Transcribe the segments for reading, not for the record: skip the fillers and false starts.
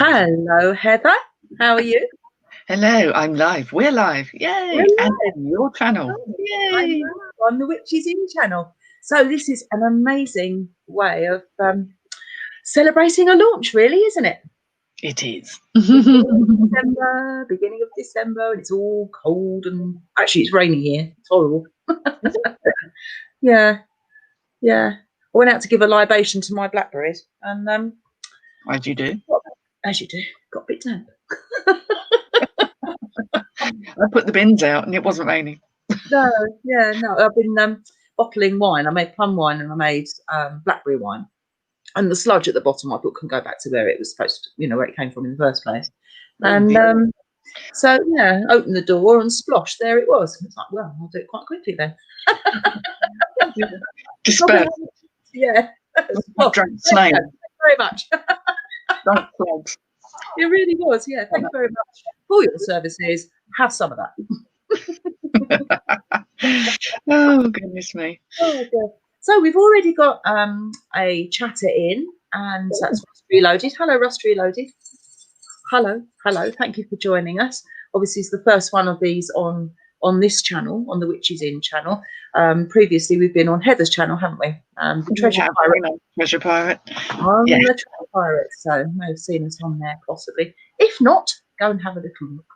Hello, Heather. How are you? Hello, I'm live. We're live. Yay! We're And live. on your channel. I Yay! know, on the Witches In channel. So this is an amazing way of celebrating a launch, really, isn't it? It is. Beginning of December, and it's all cold and actually it's raining here. It's horrible. Yeah. I went out to give a libation to my blackberries, and As you do. as you do, got a bit damp. I put the bins out and it wasn't raining. No. I've been bottling wine. I made plum wine and I made blackberry wine. And the sludge at the bottom I thought can go back to where it was supposed to, where it came from in the first place. And so, opened the door and splosh, there it was. It's like, well, I'll do it quite quickly then. Disperse. Yeah. Drunk snail. Thank you very much. Drunk frogs. It really was, yeah. Thank you very much for your services. Have some of that. Oh, goodness me. Oh, God. So we've already got a chatter in, and that's Rust Reloaded. Hello, Rust Reloaded. Hello. Thank you for joining us. Obviously, it's the first one of these on this channel, on the Witches In channel. Previously, we've been on Heather's channel, haven't we? The Treasure Pirate. Treasure Pirate. On the Treasure Pirate. So you may have seen us on there, possibly. If not, go and have a little look.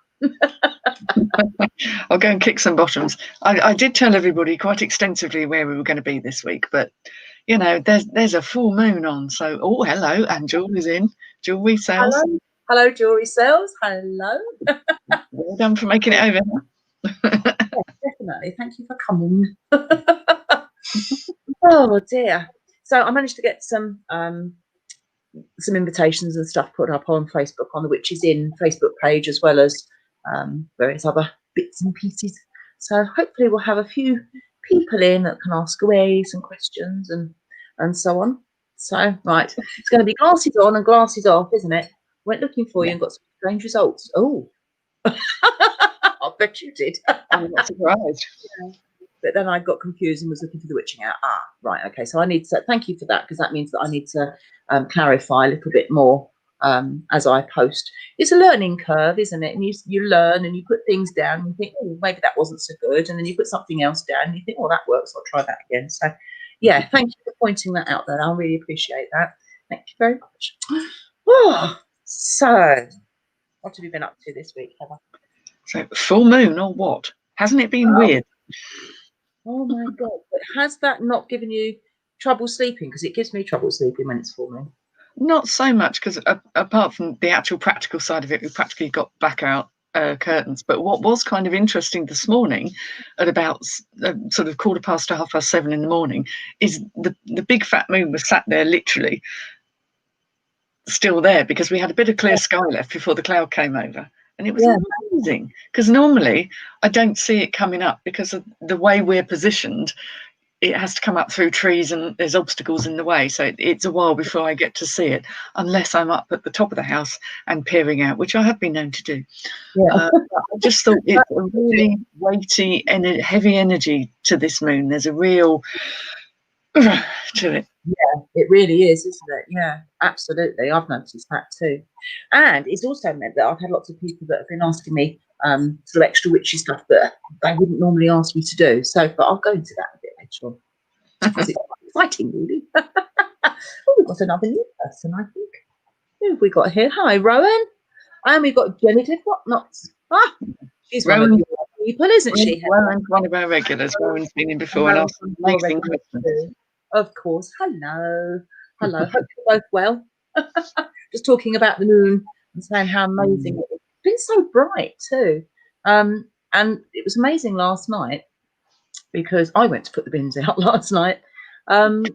I'll go and kick some bottoms. I did tell everybody quite extensively where we were going to be this week, but there's a full moon on, so hello, and Julie's in. Jewelry sales. Hello, jewelry sales. Hello. Well done for making it over. Definitely. Thank you for coming. Oh dear. So I managed to get some invitations and stuff put up on Facebook, on the Witches In Facebook page, as well as various other bits and pieces. So hopefully we'll have a few people in that can ask away some questions and so on. So right, it's going to be glasses on and glasses off, isn't it? Went looking for you and got some strange results. Oh, I bet you did. I'm not surprised. Yeah. But then I got confused and was looking for the witching out. Right, okay. So I need to thank you for that, because that means that I need to clarify a little bit more as I post. It's a learning curve, isn't it? And you learn and you put things down and you think, oh, maybe that wasn't so good, and then you put something else down and you think, oh, that works, I'll try that again. So yeah, thank you for pointing that out there. I really appreciate that. Thank you very much. Oh, so what have you been up to this week, Heather? So full moon or what? Hasn't it been weird? Oh my God. But has that not given you trouble sleeping? Because it gives me trouble sleeping when it's full moon. Not so much, because apart from the actual practical side of it, we practically got blackout curtains. But what was kind of interesting this morning at about sort of 7:15 in the morning is the big fat moon was sat there literally still there, because we had a bit of clear sky left before the cloud came over. And it was amazing, because normally I don't see it coming up because of the way we're positioned. It has to come up through trees and there's obstacles in the way. So it's a while before I get to see it, unless I'm up at the top of the house and peering out, which I have been known to do. I just thought it's a really weighty and heavy energy to this moon. There's a real to it. Yeah, it really is, isn't it? Yeah, absolutely. I've noticed that too. And it's also meant that I've had lots of people that have been asking me sort of extra witchy stuff that they wouldn't normally ask me to do. So, but I'll go into that a bit later on, because it's quite exciting, really. Oh, we've got another new person, I think. Who have we got here? Hi, Rowan. And we've got Genitive Whatnots. She's one of your people, isn't she? Rowan's one of our regulars. Rowan's been in before and asked amazing questions. Of course. Hello. Hope you're both well. Just talking about the moon and saying how amazing it is. It's been so bright too. And it was amazing last night, because I went to put the bins out last night. And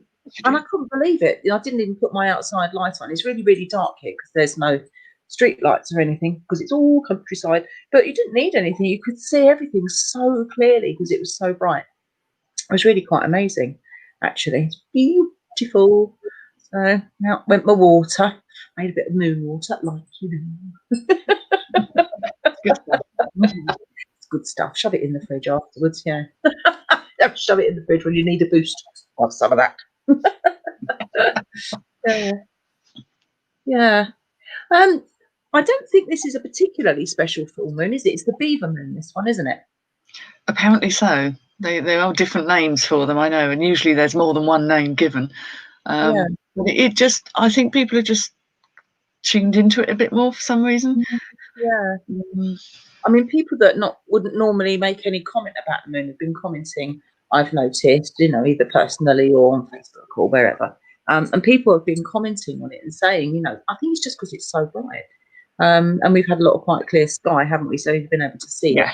I couldn't believe it. I didn't even put my outside light on. It's really, really dark here because there's no street lights or anything, because it's all countryside. But you didn't need anything. You could see everything so clearly because it was so bright. It was really quite amazing, actually. It's beautiful. So now went my water. Made a bit of moon water, like you know. Good stuff. It's good stuff. Shove it in the fridge afterwards, yeah. Shove it in the fridge when you need a boost. Have some of that. Yeah. I don't think this is a particularly special full moon, is it? It's the beaver moon, this one, isn't it? Apparently so. There are different names for them, I know, and usually there's more than one name given. Yeah. But it just, I think people are just tuned into it a bit more for some reason. Yeah. I mean, people that wouldn't normally make any comment about the moon have been commenting, I've noticed, either personally or on Facebook or wherever. And people have been commenting on it and saying, I think it's just because it's so bright. And we've had a lot of quite clear sky, haven't we? So you've been able to see it.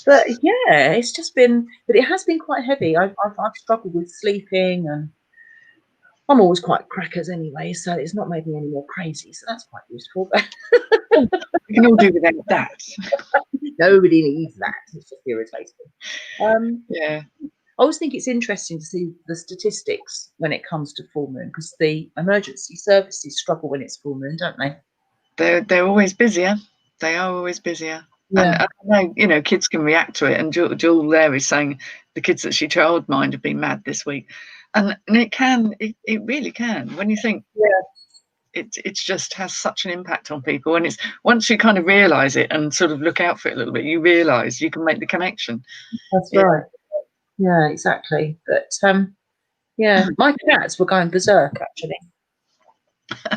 But yeah, it's just been, but it has been quite heavy. I've struggled with sleeping, and I'm always quite crackers anyway, so it's not made me any more crazy. So that's quite useful. We can all do without that. Nobody needs that. It's just irritating. Yeah. I always think it's interesting to see the statistics when it comes to full moon, because the emergency services struggle when it's full moon, don't they? They're always busier. They are always busier. Yeah. And I know, kids can react to it. And Jewel there is saying the kids that she childmined have been mad this week. And it really can. When you think it just has such an impact on people. And it's once you kind of realise it and sort of look out for it a little bit, you realise you can make the connection. That's right. Yeah, exactly. But yeah, my cats were going berserk actually.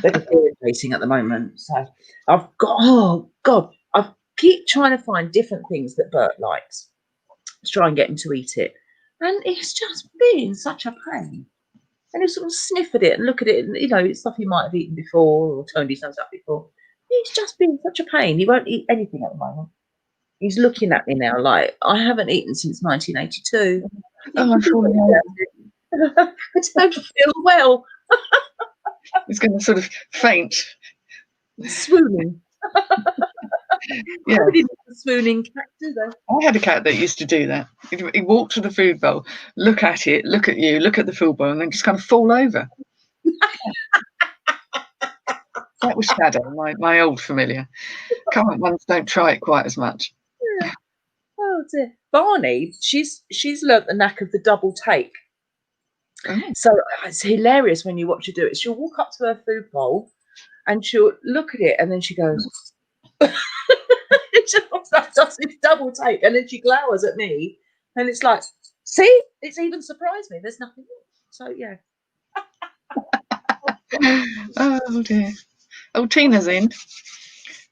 They're irritating at the moment. So I've got, I keep trying to find different things that Bert likes to try and get him to eat it, and it's just been such a pain. And he'll sort of sniff at it and look at it, and it's stuff he might have eaten before or turned his nose up before. It's just been such a pain. He won't eat anything at the moment. He's looking at me now like I haven't eaten since 1982. Oh, I don't feel well. He's going to sort of faint. Swooning. Yeah. Nobody needs a swooning cat, do they? I had a cat that used to do that. He'd walk to the food bowl, look at it, look at you, look at the food bowl, and then just kind of fall over. That was Shadow, my old familiar. Current ones don't try it quite as much. Yeah. Oh dear. Barney, she's learnt the knack of the double take. Oh. So it's hilarious when you watch her do it. She'll walk up to her food bowl and she'll look at it, and then she goes, she does this double take, and then she glowers at me, and it's like, see, it's even surprised me. There's nothing more. So yeah. Oh dear. Oh, Tina's in.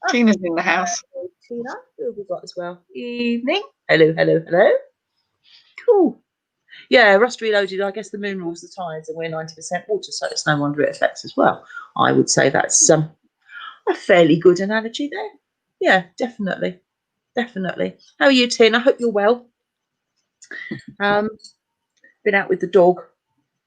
Tina's in the house. Tina, who have we got as well? Evening. Hello, hello, hello. Cool. Yeah, Rust Reloaded, I guess the moon rules the tides and we're 90% water, so it's no wonder it affects as well. I would say that's a fairly good analogy there. Yeah, definitely. Definitely. How are you, Tin? I hope you're well. Been out with the dog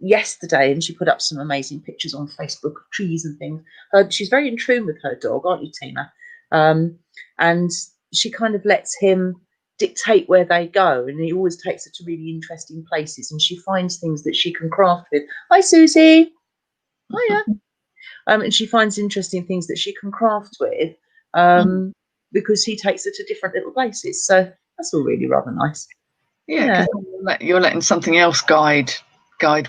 yesterday, and she put up some amazing pictures on Facebook of trees and things. She's very in tune with her dog, aren't you, Tina? And she kind of lets him dictate where they go, and he always takes her to really interesting places, and she finds things that she can craft with. Hi, Susie. Hiya. And she finds interesting things that she can craft with, because he takes her to different little places. So that's all really rather nice. Yeah, because you're letting something else guide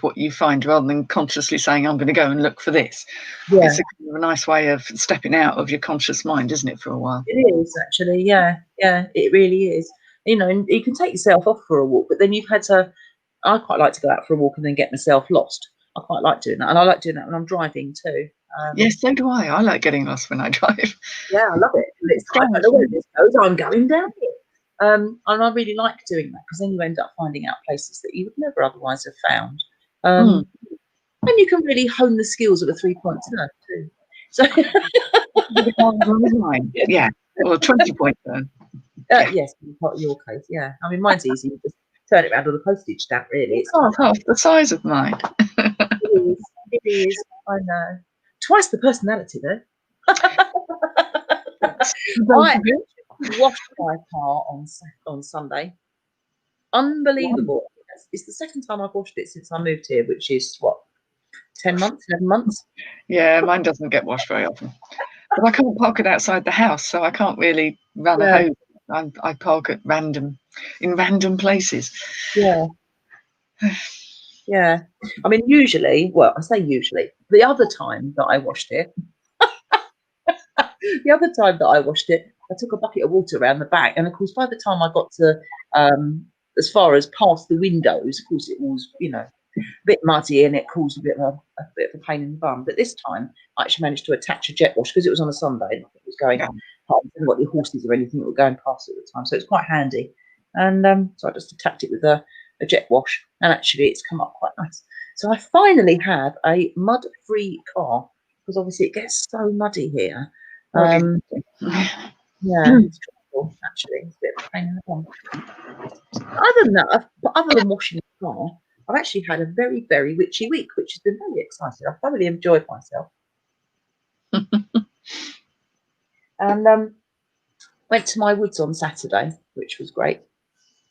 what you find, rather than consciously saying, I'm going to go and look for this. Yeah. It's a nice way of stepping out of your conscious mind, isn't it, for a while? It is, actually. Yeah, it really is. And you can take yourself off for a walk, but then you've had to, I quite like to go out for a walk and then get myself lost. I quite like doing that. And I like doing that when I'm driving too. Yes, so do I. I like getting lost when I drive. Yeah, I love it. It's I don't know where this goes. I'm going down here. And I really like doing that, because then you end up finding out places that you would never otherwise have found. And you can really hone the skills of a 3-point turn too. So yeah, well, 20-point turn. Yes, in your case, yeah. I mean, mine's easy. You just turn it around on a postage stamp, really. It's half the size of mine. It is. I know. Twice the personality, though. I washed my car on Sunday. Unbelievable. Wow. It's the second time I've washed it since I moved here, which is what, 10 months, 11 months? Yeah, mine doesn't get washed very often. But I can't park it outside the house, so I can't really run a hose. I park at random places. Yeah. Yeah. I mean, usually, well, I say usually, the other time that I washed it, The other time that I washed it, I took a bucket of water around the back, and of course, by the time I got to as far as past the windows, of course, it was a bit muddy and it caused a bit of a pain in the bum. But this time, I actually managed to attach a jet wash because it was on a Sunday. And it was going. Yeah. I didn't want the horses or anything that were going past at the time, so it's quite handy. And so I just attacked it with a jet wash, and actually, it's come up quite nice. So I finally have a mud-free car because obviously it gets so muddy here. Yeah, it's trouble, actually. It's a bit of a pain in the bum. Other than that, other than washing the car, I've actually had a very, very witchy week, which has been very exciting. I've thoroughly enjoyed myself. And went to my woods on Saturday, which was great.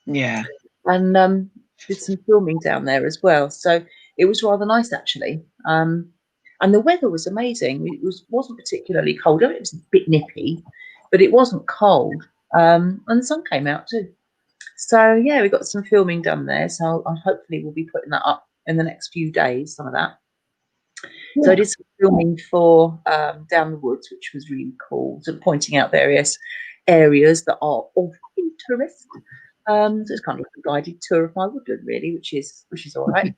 Yeah. And did some filming down there as well. So it was rather nice, actually. And the weather was amazing. It wasn't particularly cold. I mean, it was a bit nippy, but it wasn't cold. And the sun came out too. So yeah, we got some filming done there. So I hopefully we'll be putting that up in the next few days, some of that. So I did some filming for Down the Woods, which was really cool, sort of pointing out various areas that are of interest. So it's kind of like a guided tour of my woodland, really, which is all right.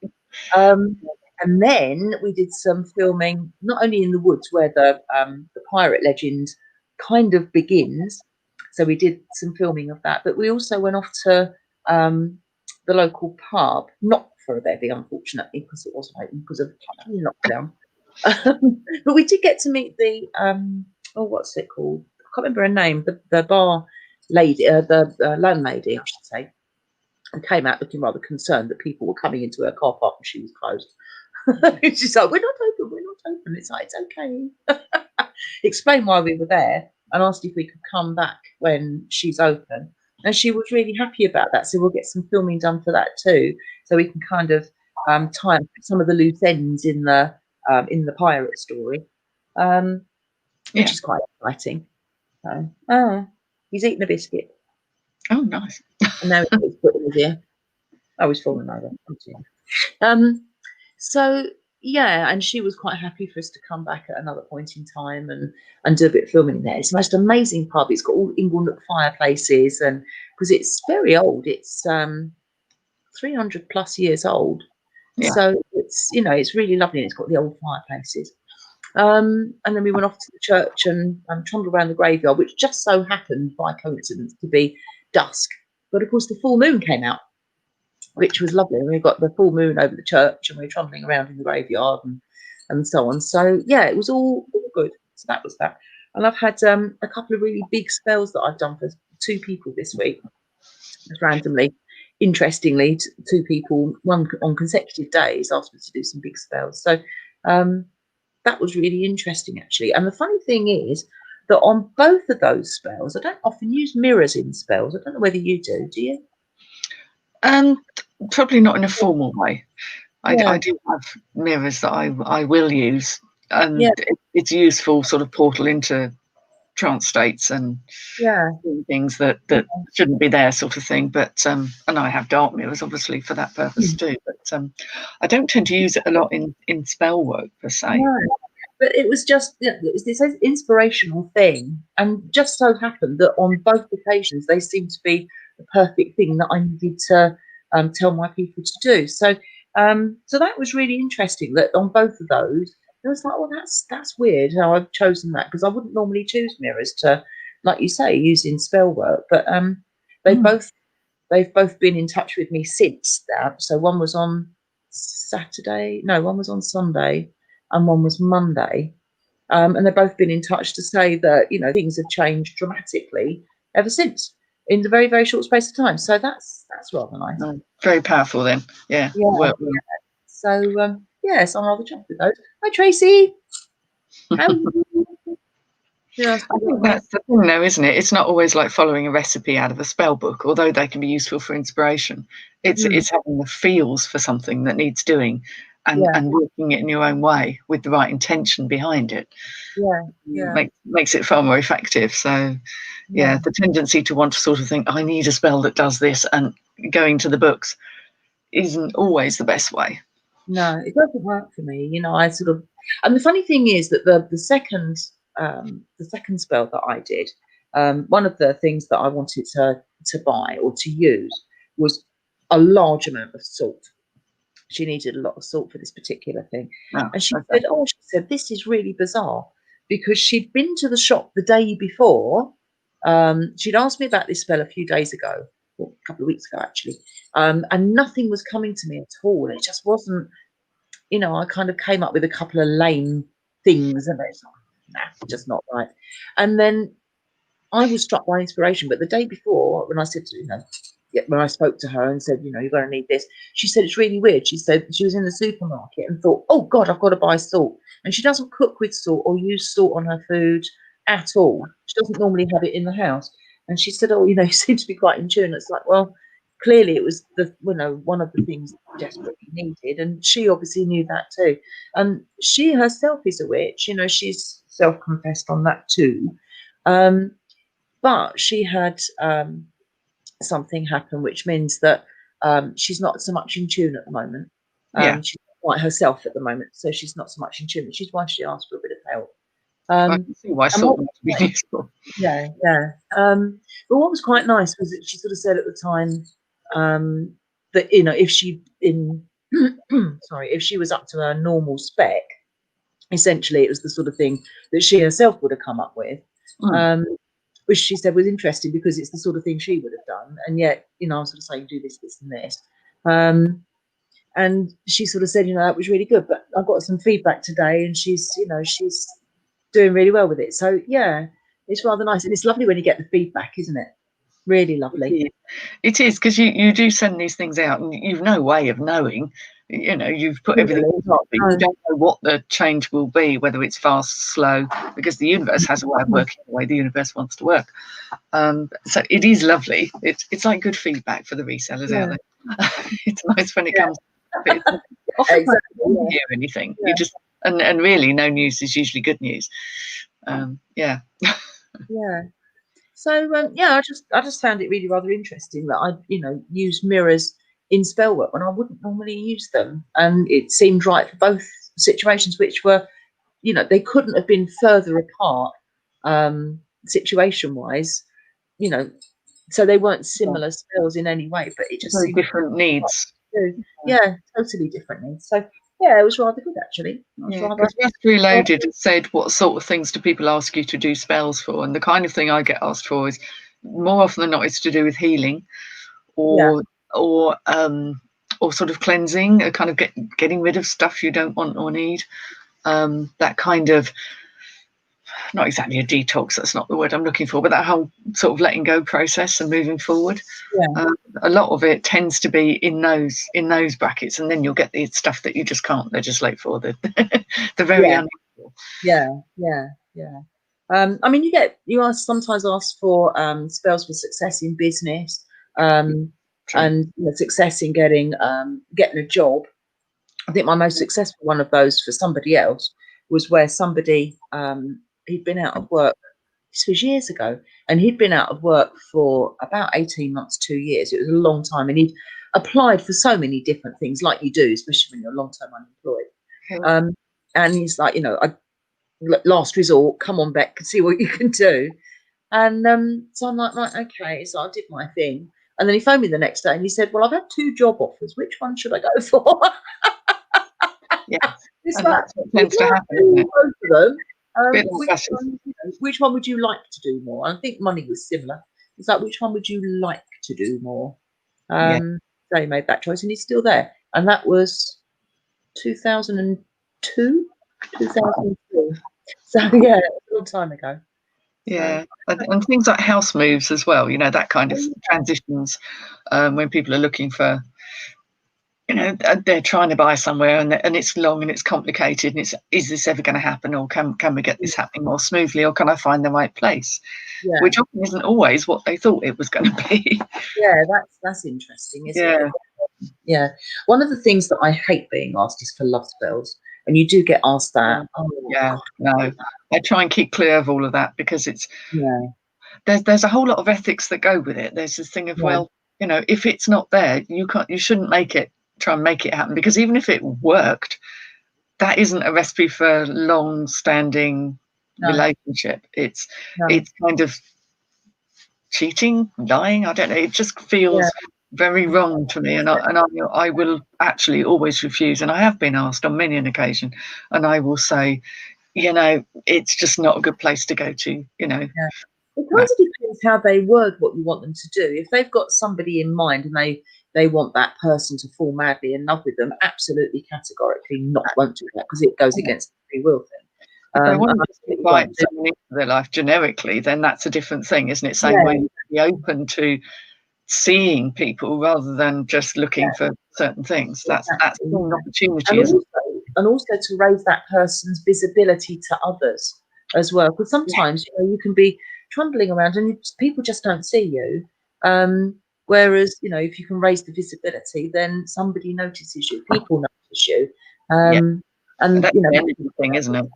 And then we did some filming, not only in the woods where the pirate legend kind of begins. So we did some filming of that, but we also went off to the local pub, not for a bevy, unfortunately, because it wasn't open because of lockdown. But we did get to meet the what's it called? I can't remember her name. The bar lady, the landlady, I should say, and came out looking rather concerned that people were coming into her car park and she was closed. She's like, "We're not open. We're not open." It's like, it's okay. Explain why we were there and asked if we could come back when she's open. And she was really happy about that. So we'll get some filming done for that too, so we can kind of tie up some of the loose ends in the pirate story, which is quite exciting. So, he's eating a biscuit. Oh, nice. And now he's put in his ear. Oh, he's fallen over. So yeah, and she was quite happy for us to come back at another point in time and do a bit of filming there. It's the most amazing pub. It's got all Inglenook fireplaces, and because it's very old, it's 300 plus years old. Yeah. So it's really lovely, and it's got the old fireplaces. And then we went off to the church and trundled around the graveyard, which just so happened by coincidence to be dusk. But of course, the full moon came out, which was lovely. And we got the full moon over the church, and we were trundling around in the graveyard and so on. So yeah, it was all good. So that was that. And I've had a couple of really big spells that I've done for 2 people this week. Just randomly, interestingly, 2 people, one on consecutive days, asked me to do some big spells. So that was really interesting, actually. And the funny thing is that on both of those spells, I don't often use mirrors in spells. I don't know whether you do. Do you? Probably not in a formal way. I do have mirrors that I will use, and it's useful sort of portal into trance states and things that shouldn't be there, sort of thing. But and I have dark mirrors, obviously, for that purpose too. But I don't tend to use it a lot in spell work per se. No. But it was just it was this inspirational thing, and just so happened that on both occasions they seemed to be the perfect thing that I needed to tell my people to do. So so that was really interesting. That on both of those, it was like, well, that's weird how I've chosen that, because I wouldn't normally choose mirrors to, like you say, use in spell work. But they've both been in touch with me since that. So one was on Saturday, no, one was on Sunday, and one was Monday. And they've both been in touch to say that things have changed dramatically ever since, in a very, very short space of time. So that's rather nice. Very powerful then. Yeah. So yes, I'm rather chuffed with those. Hi Tracy. How are you? I think that's the thing, though, isn't it? It's not always like following a recipe out of a spell book, although they can be useful for inspiration. It's having the feels for something that needs doing, and working it in your own way with the right intention behind it. Makes it far more effective. So the tendency to want to sort of think, I need a spell that does this, and going to the books isn't always the best way. No, it doesn't work for me. I sort of, and the funny thing is that the second the second spell that I did, one of the things that I wanted to buy or to use was a large amount of salt. She needed a lot of salt for this particular thing. Oh, And she okay. said, this is really bizarre, because she'd been to the shop the day before. She'd asked me about this spell a few days ago, or a couple of weeks ago, actually. And nothing was coming to me at all. It just wasn't, I kind of came up with a couple of lame things, and it's like, nah, just not right. And then I was struck by inspiration. But the day before, when I said, when I spoke to her and said, you're going to need this, she said, it's really weird. She said she was in the supermarket and thought, oh God, I've got to buy salt. And she doesn't cook with salt or use salt on her food at all. She doesn't normally have it in the house. And she said, oh, you seem to be quite in tune. It's like, well, clearly it was one of the things desperately needed. And she obviously knew that too. And she herself is a witch. She's self-confessed on that too. But she had something happen, which means that she's not so much in tune at the moment. Yeah. She's not quite herself at the moment, so she's not so much in tune, which is why she asked for a bit of help. I can see why salt would be useful. Yeah. But what was quite nice was that she sort of said at the time that if if she was up to her normal spec, essentially it was the sort of thing that she herself would have come up with. Which she said was interesting, because it's the sort of thing she would have done. And yet, I was sort of saying, do this, this and this. And she sort of said, that was really good. But I got some feedback today, and she's doing really well with it. So, yeah, it's rather nice. And it's lovely when you get the feedback, isn't it? Really lovely. It is, because you do send these things out, and you've no way of knowing. You've put everything in, you don't know what the change will be, whether it's fast, slow, because the universe has a way of working the way the universe wants to work. So it is lovely. It's like good feedback for the resellers out there. It's nice when it comes. But often you don't hear anything. You just and really, no news is usually good news. Yeah. So I just found it really rather interesting that I use mirrors in spell work when I wouldn't normally use them, and it seemed right for both situations, which were they couldn't have been further apart situation wise, so they weren't similar spells in any way, but it just very seemed different needs. Totally different needs. So it was rather good, actually. Because West Reloaded said, what sort of things do people ask you to do spells for? And the kind of thing I get asked for is, more often than not, it's to do with healing, or sort of cleansing, kind of getting rid of stuff you don't want or need. That kind of, not exactly a detox, that's not the word I'm looking for, but that whole sort of letting go process and moving forward. A lot of it tends to be in those brackets, and then you'll get the stuff that you just can't legislate for, the very unusual. I mean, you are sometimes asked for spells for success in business, and success in getting a job. I think my most successful one of those for somebody else was where somebody he'd been out of work. This was years ago, and he'd been out of work for about 18 months, 2 years. It was a long time, and he'd applied for so many different things, like you do, especially when you're long-term unemployed. And he's like, last resort, come on, Beck, see what you can do. And so I'm like, right, okay. So I did my thing, and then he phoned me the next day, and he said, well, I've had 2 job offers. Which one should I go for? It's like, that's what tends to happen, isn't it? Both of them. Which one would you like to do more? I think money was similar. It's like, which one would you like to do more? So he made that choice, and he's still there. And that was 2002, 2003. So a long time ago. And things like house moves as well. That kind of transitions, when people are looking for. They're trying to buy somewhere, and it's long and it's complicated, and is this ever going to happen, or can we get this happening more smoothly, or can I find the right place? Which often isn't always what they thought it was going to be. That's interesting, isn't it? One of the things that I hate being asked is for love spells, and you do get asked that. No, I try and keep clear of all of that, because it's there's a whole lot of ethics that go with it. There's this thing of, well, if it's not there, you shouldn't try and make it happen, because even if it worked, that isn't a recipe for long-standing relationship. It's no, kind of cheating, lying. I don't know. It just feels very wrong to me, and I will actually always refuse. And I have been asked on many an occasion, and I will say, it's just not a good place to go to. Yeah. It kind of depends how they word what you want them to do. If they've got somebody in mind and they want that person to fall madly in love with them, absolutely categorically won't do that, because it goes against the free will thing. If they want to invite do someone into their life generically, then that's a different thing, isn't it? Same Yeah. way you can be open to seeing people rather than just looking for certain things. That's Exactly. an opportunity, isn't it? And also to raise that person's visibility to others as well. Because sometimes you can be trundling around and people just don't see you. Whereas, if you can raise the visibility, then somebody notices you, people notice you. And that's the energy thing, isn't it?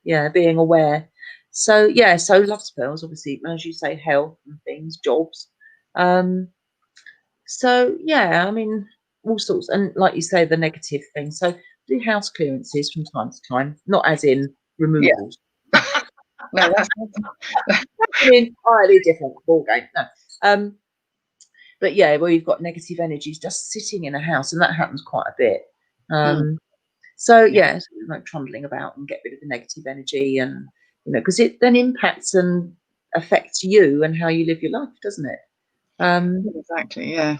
Yeah, being aware. So love spells, obviously, as you say, health and things, jobs. So I mean, all sorts, and like you say, the negative things. So do house clearances from time to time, not as in removals. No, that's an entirely different ball game. No, but where you've got negative energies just sitting in a house, and that happens quite a bit. So like trundling about and get rid of the negative energy, and because it then impacts and affects you and how you live your life, doesn't it? exactly. Yeah.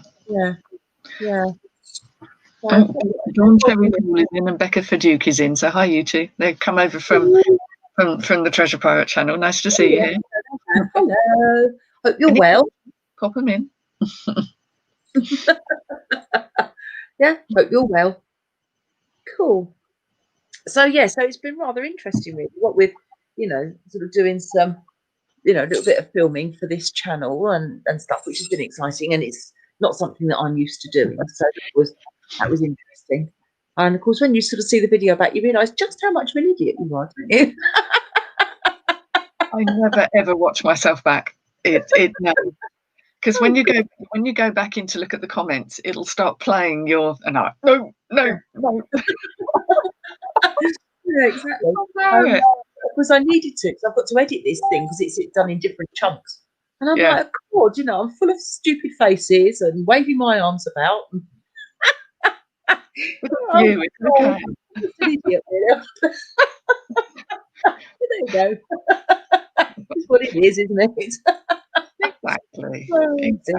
Dawn Terry Hall is in and Becca Faduke is in. So hi, you two. They've come over from the Treasure Pirate channel. Nice to see you here. Hello. Hope you're well. Pop them in. Hope you're well. Cool. So so it's been rather interesting, really, what with sort of doing some a little bit of filming for this channel and stuff, which has been exciting, and it's not something that I'm used to doing, so that was interesting. And of course, when you sort of see the video back, you realise just how much of an idiot you are, don't you? I never ever watch myself back. No. Because when you go back in to look at the comments, it'll start playing no. Yeah, exactly. Because I needed to, because I've got to edit this thing because it's done in different chunks. And I'm like, God, I'm full of stupid faces and waving my arms about. It's okay. It's an idiot, really. There you go. It's what it is, isn't it? Exactly. It's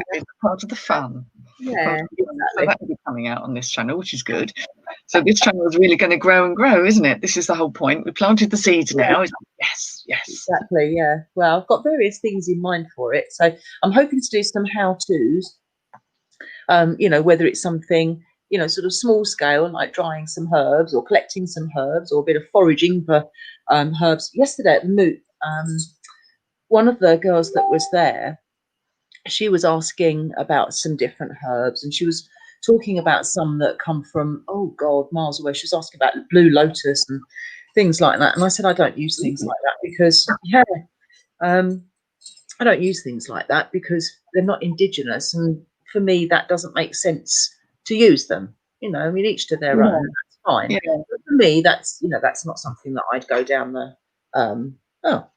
part of the fun. Yeah, exactly. So that will be coming out on this channel, which is good. So this channel is really going to grow and grow, isn't it? This is the whole point. We planted the seeds now. Yes. Exactly, yeah. Well, I've got various things in mind for it. So I'm hoping to do some how-tos, whether it's something, sort of small scale, like drying some herbs or collecting some herbs, or a bit of foraging for herbs. Yesterday at the Moot, one of the girls that was there, she was asking about some different herbs, and she was talking about some that come from, oh God, miles away. She was asking about blue lotus and things like that. And I said, I don't use things like that because, I don't use things like that because they're not indigenous. And for me, that doesn't make sense to use them. I mean, each to their own. That's fine. Yeah. But for me, that's not something that I'd go down the. Oh,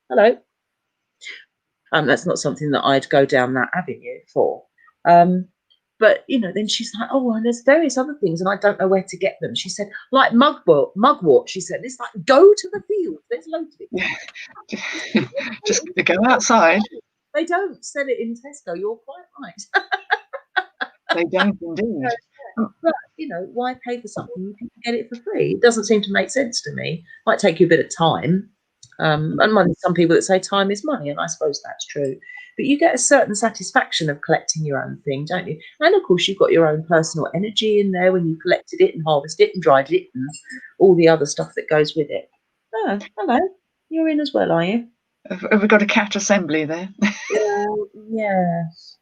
hello. That's not something that I'd go down that avenue for. But then she's like, oh, and there's various other things, and I don't know where to get them. She said, like mugwort. She said, it's like, go to the field. There's loads of it. Just go outside. They don't sell it in Tesco. You're quite right. They don't indeed. But why pay for something you can get it for free? It doesn't seem to make sense to me. Might take you a bit of time. And some people that say time is money, and I suppose that's true. But you get a certain satisfaction of collecting your own thing, don't you? And of course, you've got your own personal energy in there when you collected it and harvested it and dried it and all the other stuff that goes with it. Oh, hello. You're in as well, are you? Have we got a cat assembly there? Yes.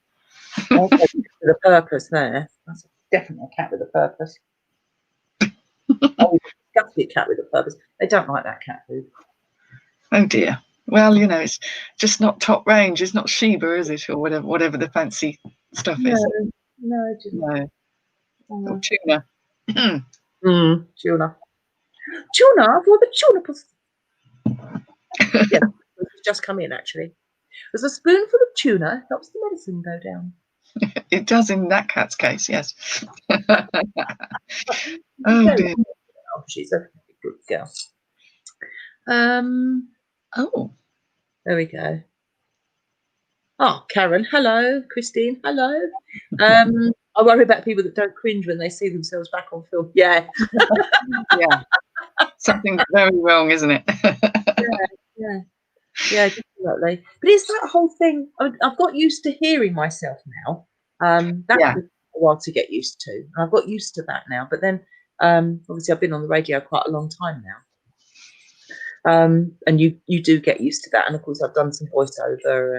Okay, with a purpose there. That's definitely a cat with a purpose. Oh, disgusting cat with a purpose. They don't like that cat food. Oh dear. Well, it's just not top range. It's not Sheba, is it, or whatever the fancy stuff is. No. Or tuna. Tuna. Tuna. I've got the tuna. Yeah, it's just come in actually. There's a spoonful of tuna helps the medicine go down. It does in that cat's case, yes. Oh dear. She's a good girl. Oh, There we go. Oh, Karen, hello. Christine, hello. I worry about people that don't cringe when they see themselves back on film. Yeah. yeah. Something's very wrong, isn't it? Yeah, definitely. But it's that whole thing. I've got used to hearing myself now. That Yeah. took a while to get used to. And I've got used to that now. But then, obviously, I've been on the radio quite a long time now. And you do get used to that. And of course, I've done some voiceover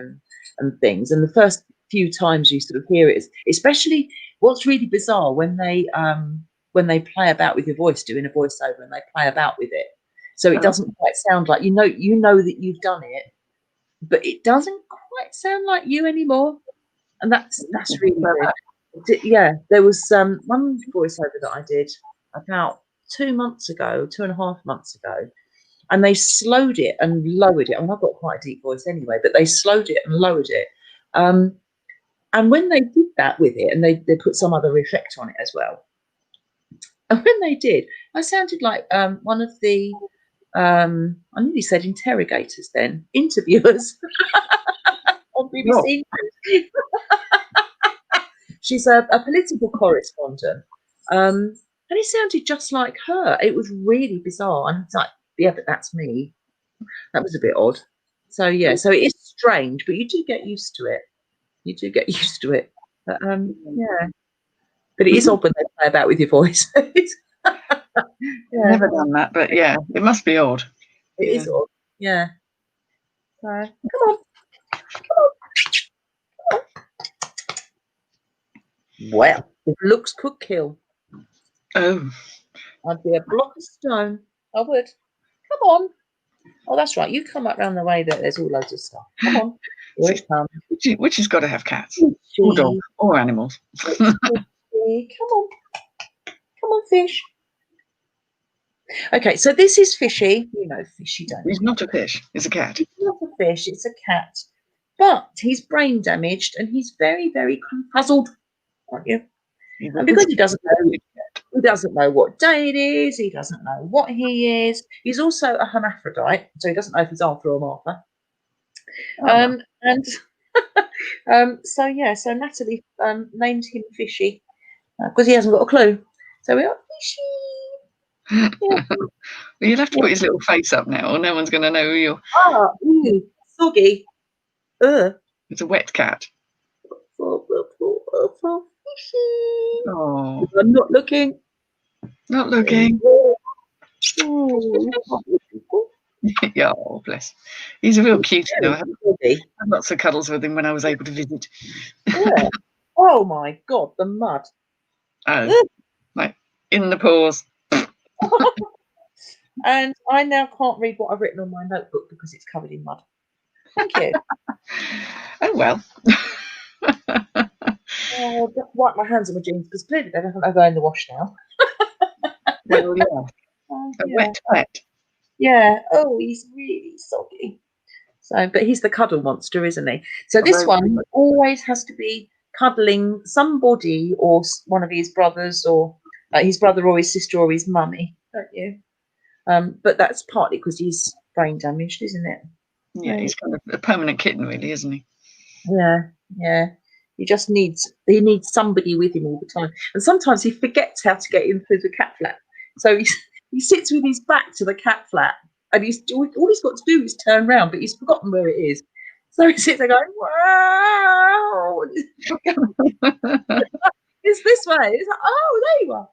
and things. And the first few times you sort of hear it, especially what's really bizarre when they play about with your voice, doing a voiceover, and they play about with it, so it doesn't quite sound like you know that you've done it, but it doesn't quite sound like you anymore, and that's really good. Yeah, there was one voiceover that I did about 2.5 months ago, and they slowed it and lowered it. I mean, I've got quite a deep voice anyway, but they slowed it and lowered it. And when they did that with it, and they put some other effect on it as well. And when they did, I sounded like one of the, I nearly said interrogators then, interviewers on BBC. She's a political correspondent. And it sounded just like her. It was really bizarre. And it's like, yeah, but that's me. That was a bit odd. So yeah, so it is strange, but you do get used to it. But yeah. But it is odd when they play about with your voice. Never done that, but yeah, it must be odd. It is odd. Yeah. So come on. Well, if looks could kill, Oh, I'd be a block of stone. I would. Come on. Oh, that's right. You come up round the way that there's all loads of stuff. Come on. Here it comes. Which has got to have cats, or dogs, or animals. Come on. Come on, fish. Okay, so this is Fishy. You know Fishy, don't you? He's not a fish. He's a cat. It's not a fish. It's a cat. But he's brain damaged and he's very, very puzzled, aren't you? And because he doesn't know what day it is, he doesn't know what he is. He's also a hermaphrodite, so he doesn't know if he's Arthur or Martha. And so Natalie named him Fishy because he hasn't got a clue. So we are Fishy. Well, you'll have to put his little face up now, or no one's going to know who you're. Soggy. It's a wet cat. Oh, I'm not looking. Not looking. Yeah, oh, bless. He's a real cutie, though. I had lots of cuddles with him when I was able to visit. Yeah. Oh my God, the mud. Oh, like in the paws. And I now can't read what I've written on my notebook because it's covered in mud. Thank you. Oh well. I'll just wipe my hands on my jeans because clearly they don't go in the wash now. Well, yeah. A wet pet. Yeah. Oh, he's really soggy. So, but he's the cuddle monster, isn't he? So this one always has to be cuddling somebody or one of his brothers, or his brother or his sister or his mummy, don't you? But that's partly because he's brain damaged, isn't it? Yeah, he's kind of a permanent kitten, really, isn't he? Yeah. He needs somebody with him all the time, and sometimes he forgets how to get into the cat flat. So he sits with his back to the cat flat, and all he's got to do is turn around, but he's forgotten where it is. So he sits there going, "Wow, it's this way." It's like, "Oh, there you are."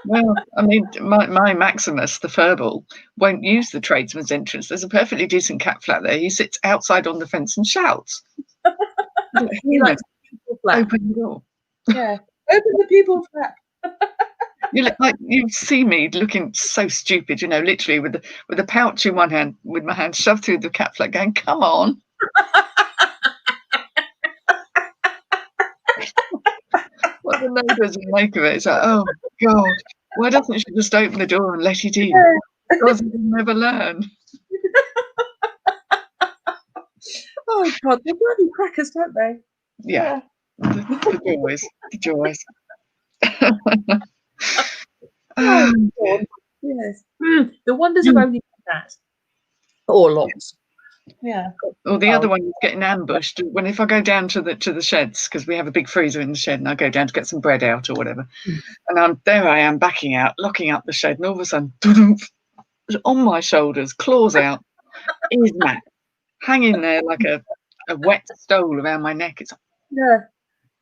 Well, I mean, my Maximus, the furball, won't use the tradesman's entrance. There's a perfectly decent cat flat there. He sits outside on the fence and shouts. He likes the people flat. Open the door. Yeah, open the people flat. You see me looking so stupid, literally with a pouch in one hand, with my hand shoved through the cat flat, going, "Come on." What the neighbours will make of it? It's like, oh God, why doesn't she just open the door and let it in? Because he'll never learn. Oh God, they bloody crackers, don't they? Yeah, the joys. Oh Um, God, yes. The wonders of yeah. owning a cat, or lots. Yeah. Or the Oh, other one is getting ambushed. When if I go down to the sheds, because we have a big freezer in the shed, and I go down to get some bread out or whatever, and I am backing out, locking up the shed, and all of a sudden, on my shoulders, claws out, is Matt hanging there like a wet stole around my neck. It's yeah.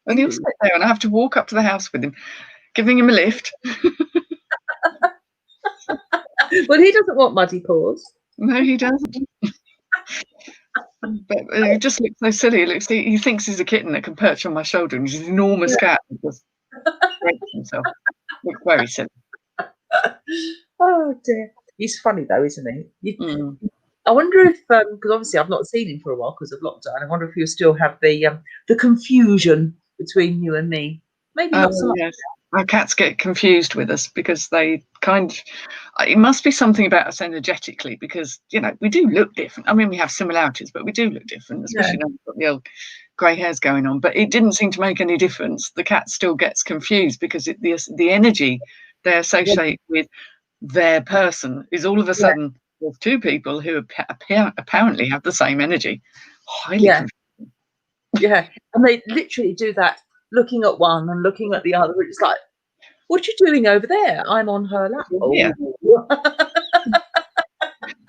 and he'll sit there, and I have to walk up to the house with him, giving him a lift. Well, he doesn't want muddy paws. No, he doesn't. But he just looks so silly. He thinks he's a kitten that can perch on my shoulder, and he's an enormous cat that just breaks himself. Looks very silly. Oh dear. He's funny though, isn't he? Mm. I wonder if, because obviously I've not seen him for a while because of lockdown. I wonder if you still have the confusion between you and me. Maybe not so Oh much. yes, our cats get confused with us because they it must be something about us energetically because we do look different. I mean, we have similarities, but we do look different, Yeah, especially now we've got the old grey hairs going on. But it didn't seem to make any difference. The cat still gets confused because the energy they yeah, associate with their person is all of a yeah, sudden with two people who apparently have the same energy. Highly yeah, confused. yeah. And they literally do that, looking at one and looking at the other. It's like, what you doing over there? I'm on her lap. Yeah, Oh,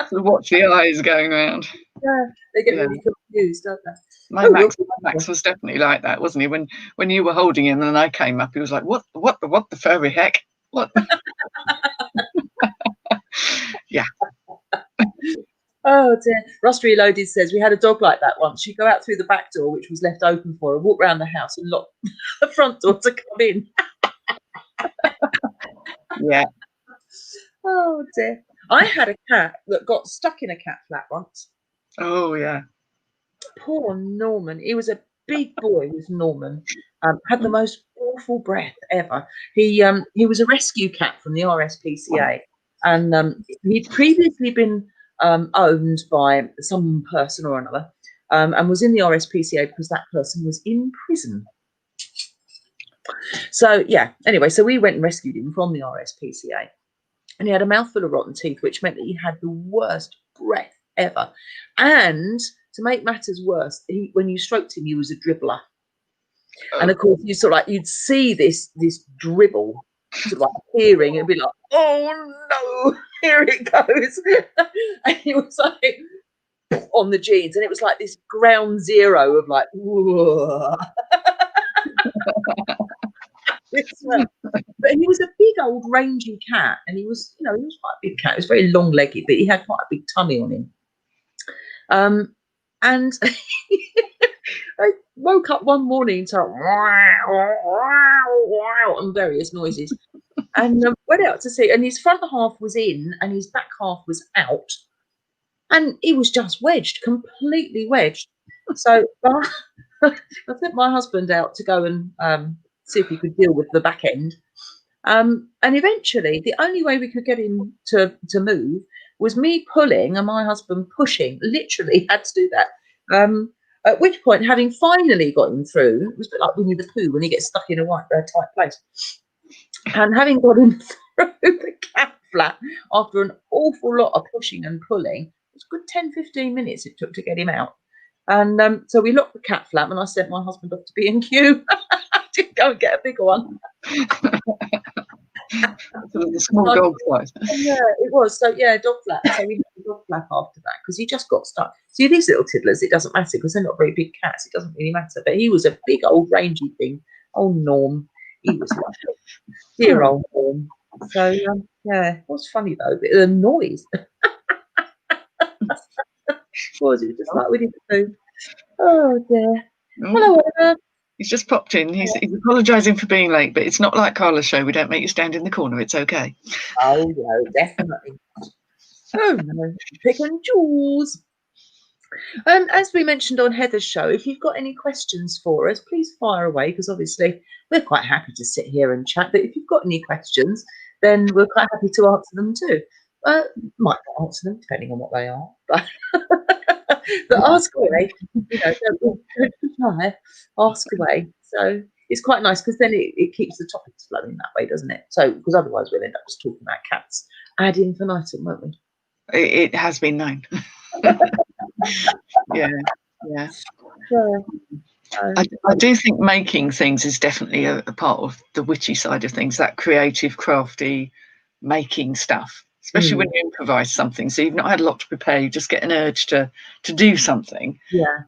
so watch the eyes going around. yeah. They get Yeah. really confused, don't they? My Oh, you're Max was definitely like that, wasn't he? When you were holding him and I came up, he was like, what the furry heck? What? Yeah. Oh dear. Rust Reloaded says we had a dog like that once. She'd go out through the back door, which was left open for her, walk around the house and lock the front door to come in. Yeah. Oh dear. I had a cat that got stuck in a cat flat once. Oh yeah. Poor Norman. He was a big boy, was Norman. Had the most awful breath ever. He was a rescue cat from the RSPCA, and he'd previously been owned by some person or another, and was in the RSPCA because that person was in prison. So yeah. Anyway, so we went and rescued him from the RSPCA, and he had a mouthful of rotten teeth, which meant that he had the worst breath ever. And to make matters worse, when you stroked him, he was a dribbler. And of course, you sort of you'd see this dribble sort of appearing and be like, oh no, here it goes. And he was like on the jeans, and it was like this ground zero of like, but he was a big old rangy cat, and he was quite a big cat. He was very long legged, but he had quite a big tummy on him. And I woke up one morning to and various noises, and went out to see. And his front half was in, and his back half was out, and he was just wedged, completely wedged. So I sent my husband out to go and see if he could deal with the back end. And eventually, the only way we could get him to move was me pulling and my husband pushing. Literally had to do that. At which point, having finally got him through, it was a bit like Winnie the Pooh when he gets stuck in a tight place. And having got him through the cat flat after an awful lot of pushing and pulling, it was a good 10-15 minutes it took to get him out. And so we locked the cat flat, and I sent my husband off to B&Q to go and get a bigger one. The small dog size. Yeah, it was. So yeah, dog flat. So we had a dog flat after that because he just got stuck. See, these little tiddlers, it doesn't matter because they're not very big cats. It doesn't really matter. But he was a big old rangy thing. Oh, Norm. He was like dear old Norm. So yeah, it was funny though. But the noise was it just like we didn't know. Oh dear. Hello, Emma. He's just popped in. He's apologising for being late, but it's not like Carla's show. We don't make you stand in the corner. It's okay. Oh no, definitely. Oh no, pick and choose. As we mentioned on Heather's show, if you've got any questions for us, please fire away because obviously we're quite happy to sit here and chat. But if you've got any questions, then we're quite happy to answer them too. Might not answer them depending on what they are, but ask away. You know, don't be shy, ask away. So it's quite nice because then it keeps the topics flowing that way, doesn't it? So because otherwise we'll end up just talking about cats ad infinitum, won't we? It has been known. Yeah. I do think making things is definitely a part of the witchy side of things, that creative, crafty making stuff, especially when you improvise something. So you've not had a lot to prepare, you just get an urge to do something. Yeah.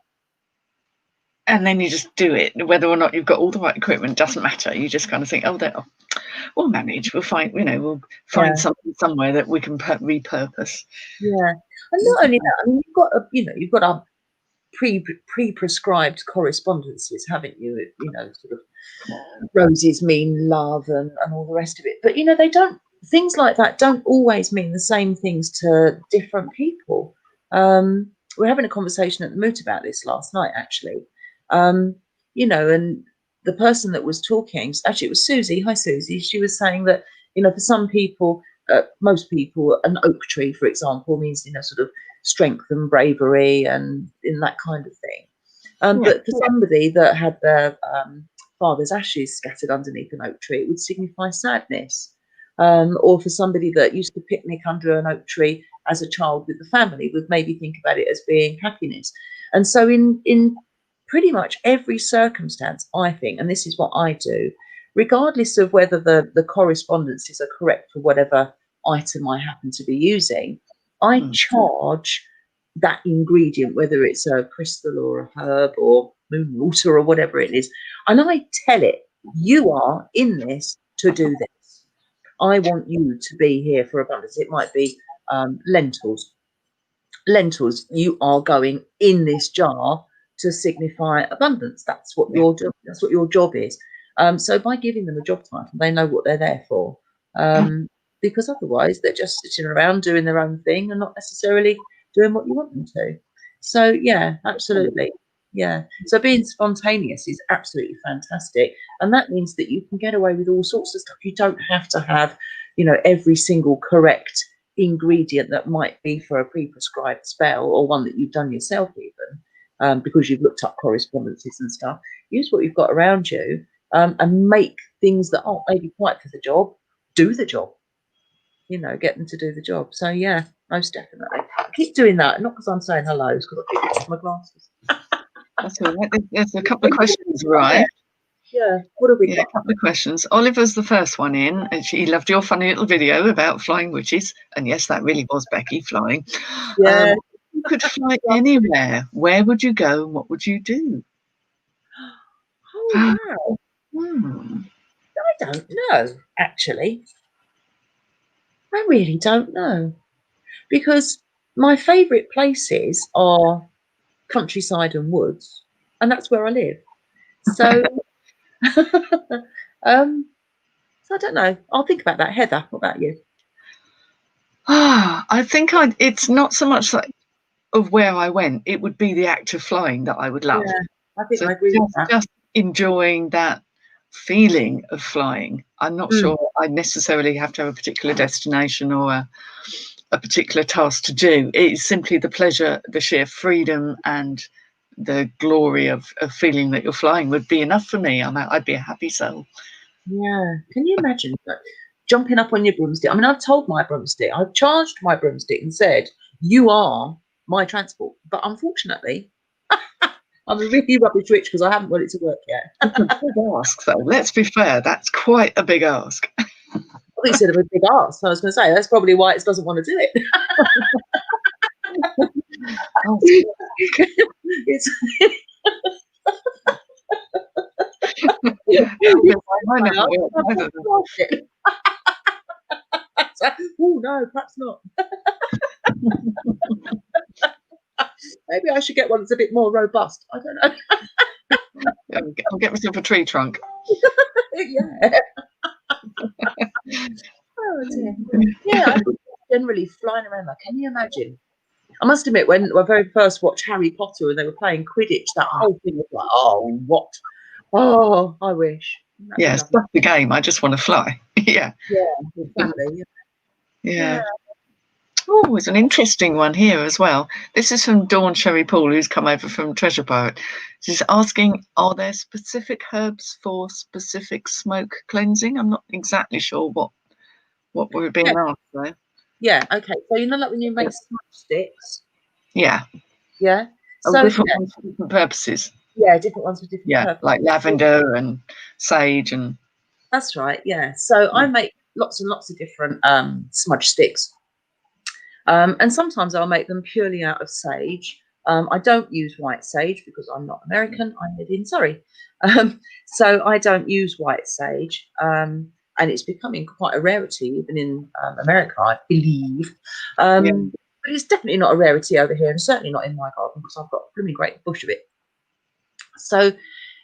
And then you just do it. Whether or not you've got all the right equipment doesn't matter. You just kind of think, oh, we'll manage. We'll find, we'll find something somewhere that we can repurpose. Yeah, and not only that, I mean, you've got a pre-prescribed correspondences, haven't you? You know, sort of roses mean love and all the rest of it. But they don't. Things like that don't always mean the same things to different people. We're having a conversation at the Moot about this last night, actually. And the person that was talking, actually, it was Susie. Hi, Susie. She was saying that for some people, most people, an oak tree, for example, means sort of strength and bravery and in that kind of thing. But for somebody that had their father's ashes scattered underneath an oak tree, it would signify sadness. Or for somebody that used to picnic under an oak tree as a child with the family, would maybe think about it as being happiness. And so in pretty much every circumstance, I think, and this is what I do, regardless of whether the correspondences are correct for whatever item I happen to be using, I charge that ingredient, whether it's a crystal or a herb or moon water or whatever it is, and I tell it, you are in this to do this. I want you to be here for abundance. It might be lentils. Lentils, you are going in this jar to signify abundance. That's what your job. That's what your job is. So by giving them a job title, they know what they're there for. Because otherwise, they're just sitting around doing their own thing and not necessarily doing what you want them to. So yeah, absolutely. Yeah. So being spontaneous is absolutely fantastic. And that means that you can get away with all sorts of stuff. You don't have to have, every single correct ingredient that might be for a pre-prescribed spell or one that you've done yourself even, because you've looked up correspondences and stuff. Use what you've got around you, and make things that aren't maybe quite for the job, do the job. Get them to do the job. So yeah, most definitely. I keep doing that, not because I'm saying hello, it's because I keep my glasses. That's all right. There's a couple of questions, right? Yeah. What have we got? A couple of questions. Oliver's the first one in, and he loved your funny little video about flying witches. And yes, that really was Bekie flying. Yeah. You could fly anywhere. Where would you go and what would you do? Oh wow. I don't know, actually. I really don't know. Because my favourite places are countryside and woods, and that's where I live. So, so I don't know. I'll think about that. Heather, what about you? I think it's not so much like of where I went. It would be the act of flying that I would love. Yeah, I think I agree with that. Just enjoying that feeling of flying. I'm not sure I necessarily have to have a particular destination or a particular task to do. It's simply the pleasure, the sheer freedom and the glory of feeling that you're flying would be enough for me. I'd be a happy soul. Yeah. Can you imagine jumping up on your broomstick? I mean, I've told my broomstick, I've charged my broomstick and said, you are my transport. But unfortunately, I'm a really rubbish witch because I haven't got it to work yet. That's a big ask, though. Let's be fair, that's quite a big ask. I thought you said a big ask. So I was going to say, that's probably why it doesn't want to do it. It's oh no, perhaps not. Maybe I should get one that's a bit more robust. I don't know. I'll get myself a tree trunk. Yeah. Oh dear. Yeah, I think generally flying around. Can you imagine? I must admit, when I very first watched Harry Potter and they were playing Quidditch, that whole thing was like, oh, what? Oh, I wish. Yeah, stop the game. I just want to fly. Yeah. Yeah, exactly. Yeah. Oh, there's an interesting one here as well. This is from Dawn Sherry Paul, who's come over from Treasure Pirate. She's asking, are there specific herbs for specific smoke cleansing? I'm not exactly sure what we're being asked there. Yeah, okay. So you know, like when you make smudge sticks, Yeah. yeah. Oh, So different ones for different purposes. yeah, different ones with different Yeah, purposes. like lavender and sage and. That's right. Yeah. So I make lots and lots of different smudge sticks, and sometimes I'll make them purely out of sage. I don't use white sage because I'm not American. I live in Surrey, so I don't use white sage. And it's becoming quite a rarity even in America, I believe. Yeah. But it's definitely not a rarity over here, and certainly not in my garden because I've got a blooming great bush of it. So,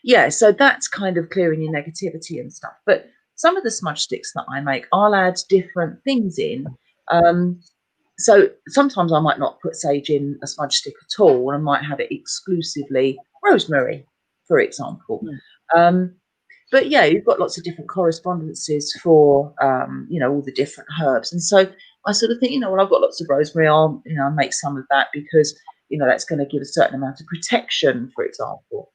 yeah, so that's kind of clearing your negativity and stuff. But some of the smudge sticks that I make, I'll add different things in. So sometimes I might not put sage in a smudge stick at all, and I might have it exclusively rosemary, for example. But yeah, you've got lots of different correspondences for all the different herbs, and so I sort of think, well, I've got lots of rosemary. I'll make some of that because that's going to give a certain amount of protection, for example.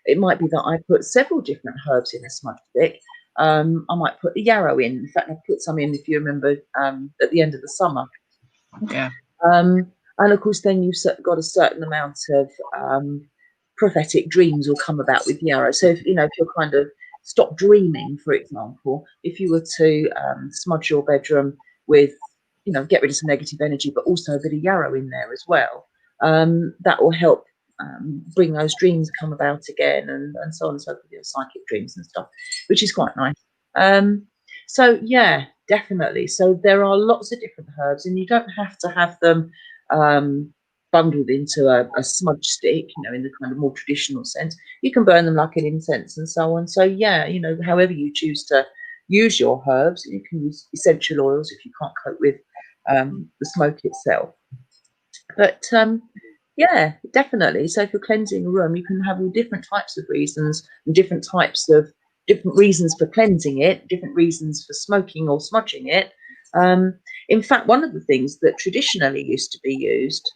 It might be that I put several different herbs in a smudge stick. I might put the yarrow in. In fact, I put some in, if you remember, at the end of the summer. Yeah. And of course, then you've got a certain amount of prophetic dreams will come about with yarrow. So if you're kind of stop dreaming, for example, if you were to smudge your bedroom with, get rid of some negative energy, but also a bit of yarrow in there as well, that will help bring those dreams come about again, and so on and so forth, psychic dreams and stuff, which is quite nice. So yeah, definitely. So there are lots of different herbs, and you don't have to have them bundled into a smudge stick, in the kind of more traditional sense. You can burn them like an incense and so on. So yeah, however you choose to use your herbs, you can use essential oils if you can't cope with the smoke itself. But yeah, definitely. So if you're cleansing a room, you can have all different types of reasons and different reasons for cleansing it, different reasons for smoking or smudging it. In fact, one of the things that traditionally used to be used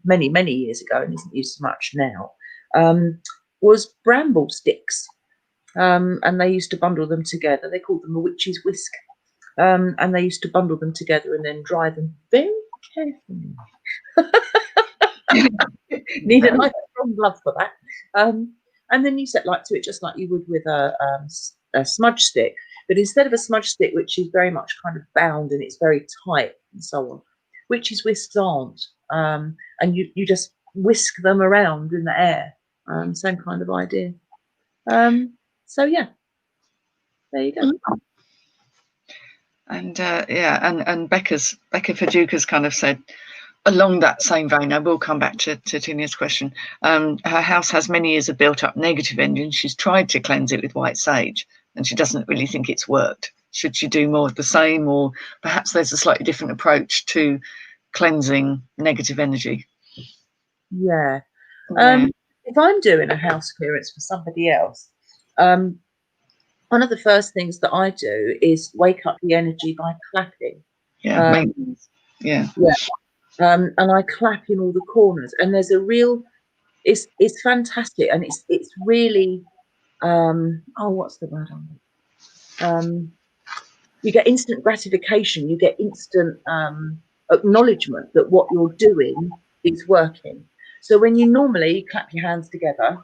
many, many years ago and isn't used so much now was bramble sticks. And they used to bundle them together. They called them a witch's whisk. And they used to bundle them together and then dry them very carefully. Need a nice strong glove for that. And then you set light to it just like you would with a smudge stick. But instead of a smudge stick, which is very much kind of bound and it's very tight and so on, witches' whisks aren't. And you just whisk them around in the air. Same kind of idea. So yeah, there you go. And and Becca Faduka's kind of said, along that same vein, I will come back to Tinia's question. Her house has many years of built up negative energy. She's tried to cleanse it with white sage, and she doesn't really think it's worked. Should she do more of the same, or perhaps there's a slightly different approach to cleansing negative energy? Yeah. If I'm doing a house clearance for somebody else, one of the first things that I do is wake up the energy by clapping. Yeah. Yeah. And I clap in all the corners, and there's a real, it's fantastic, and it's really, what's the word on it? You get instant gratification. You get instant acknowledgement that what you're doing is working. So when you normally clap your hands together,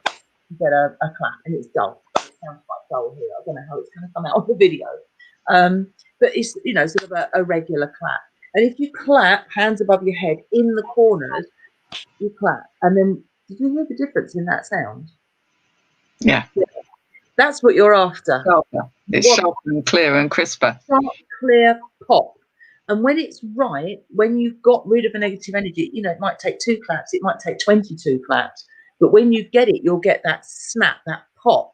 you get a clap, and it's dull. It sounds quite dull here. I don't know how it's going to come out on the video, but it's sort of a regular clap. And if you clap hands above your head in the corners, you clap, and then did you hear the difference in that sound? Yeah. That's what you're after. It's sharper and clearer and crisper. Sharp, clear pop. And when it's right, when you've got rid of a negative energy, it might take 2 claps, it might take 22 claps, but when you get it, you'll get that snap, that pop.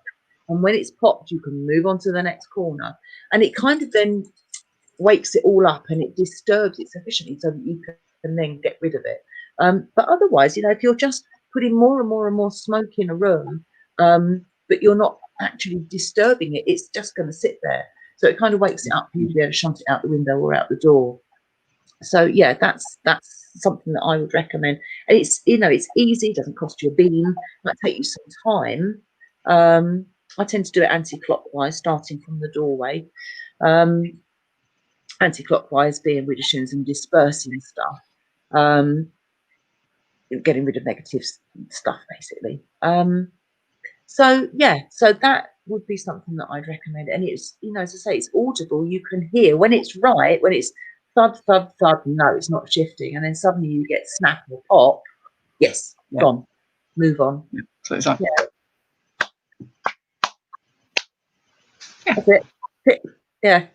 And when it's popped, you can move on to the next corner. And it kind of then wakes it all up and it disturbs it sufficiently so that you can then get rid of it. But otherwise, if you're just putting more and more and more smoke in a room, but you're not actually disturbing it, it's just going to sit there. So it kind of wakes it up for you to be able to shunt it out the window or out the door. So yeah, that's something that I would recommend. And it's, you know, it's easy, doesn't cost you a bean, might take you some time. I tend to do it anti-clockwise, starting from the doorway. Anti-clockwise being Witchins and dispersing stuff. Getting rid of negative stuff, basically. So yeah, so that would be something that I'd recommend. And it's, you know, as I say, it's audible. You can hear when it's right, when it's thud, thud, thud, no, it's not shifting. And then suddenly you get snap or pop. Yes, gone. Move on. Yeah. So it's like, that's it. Yeah.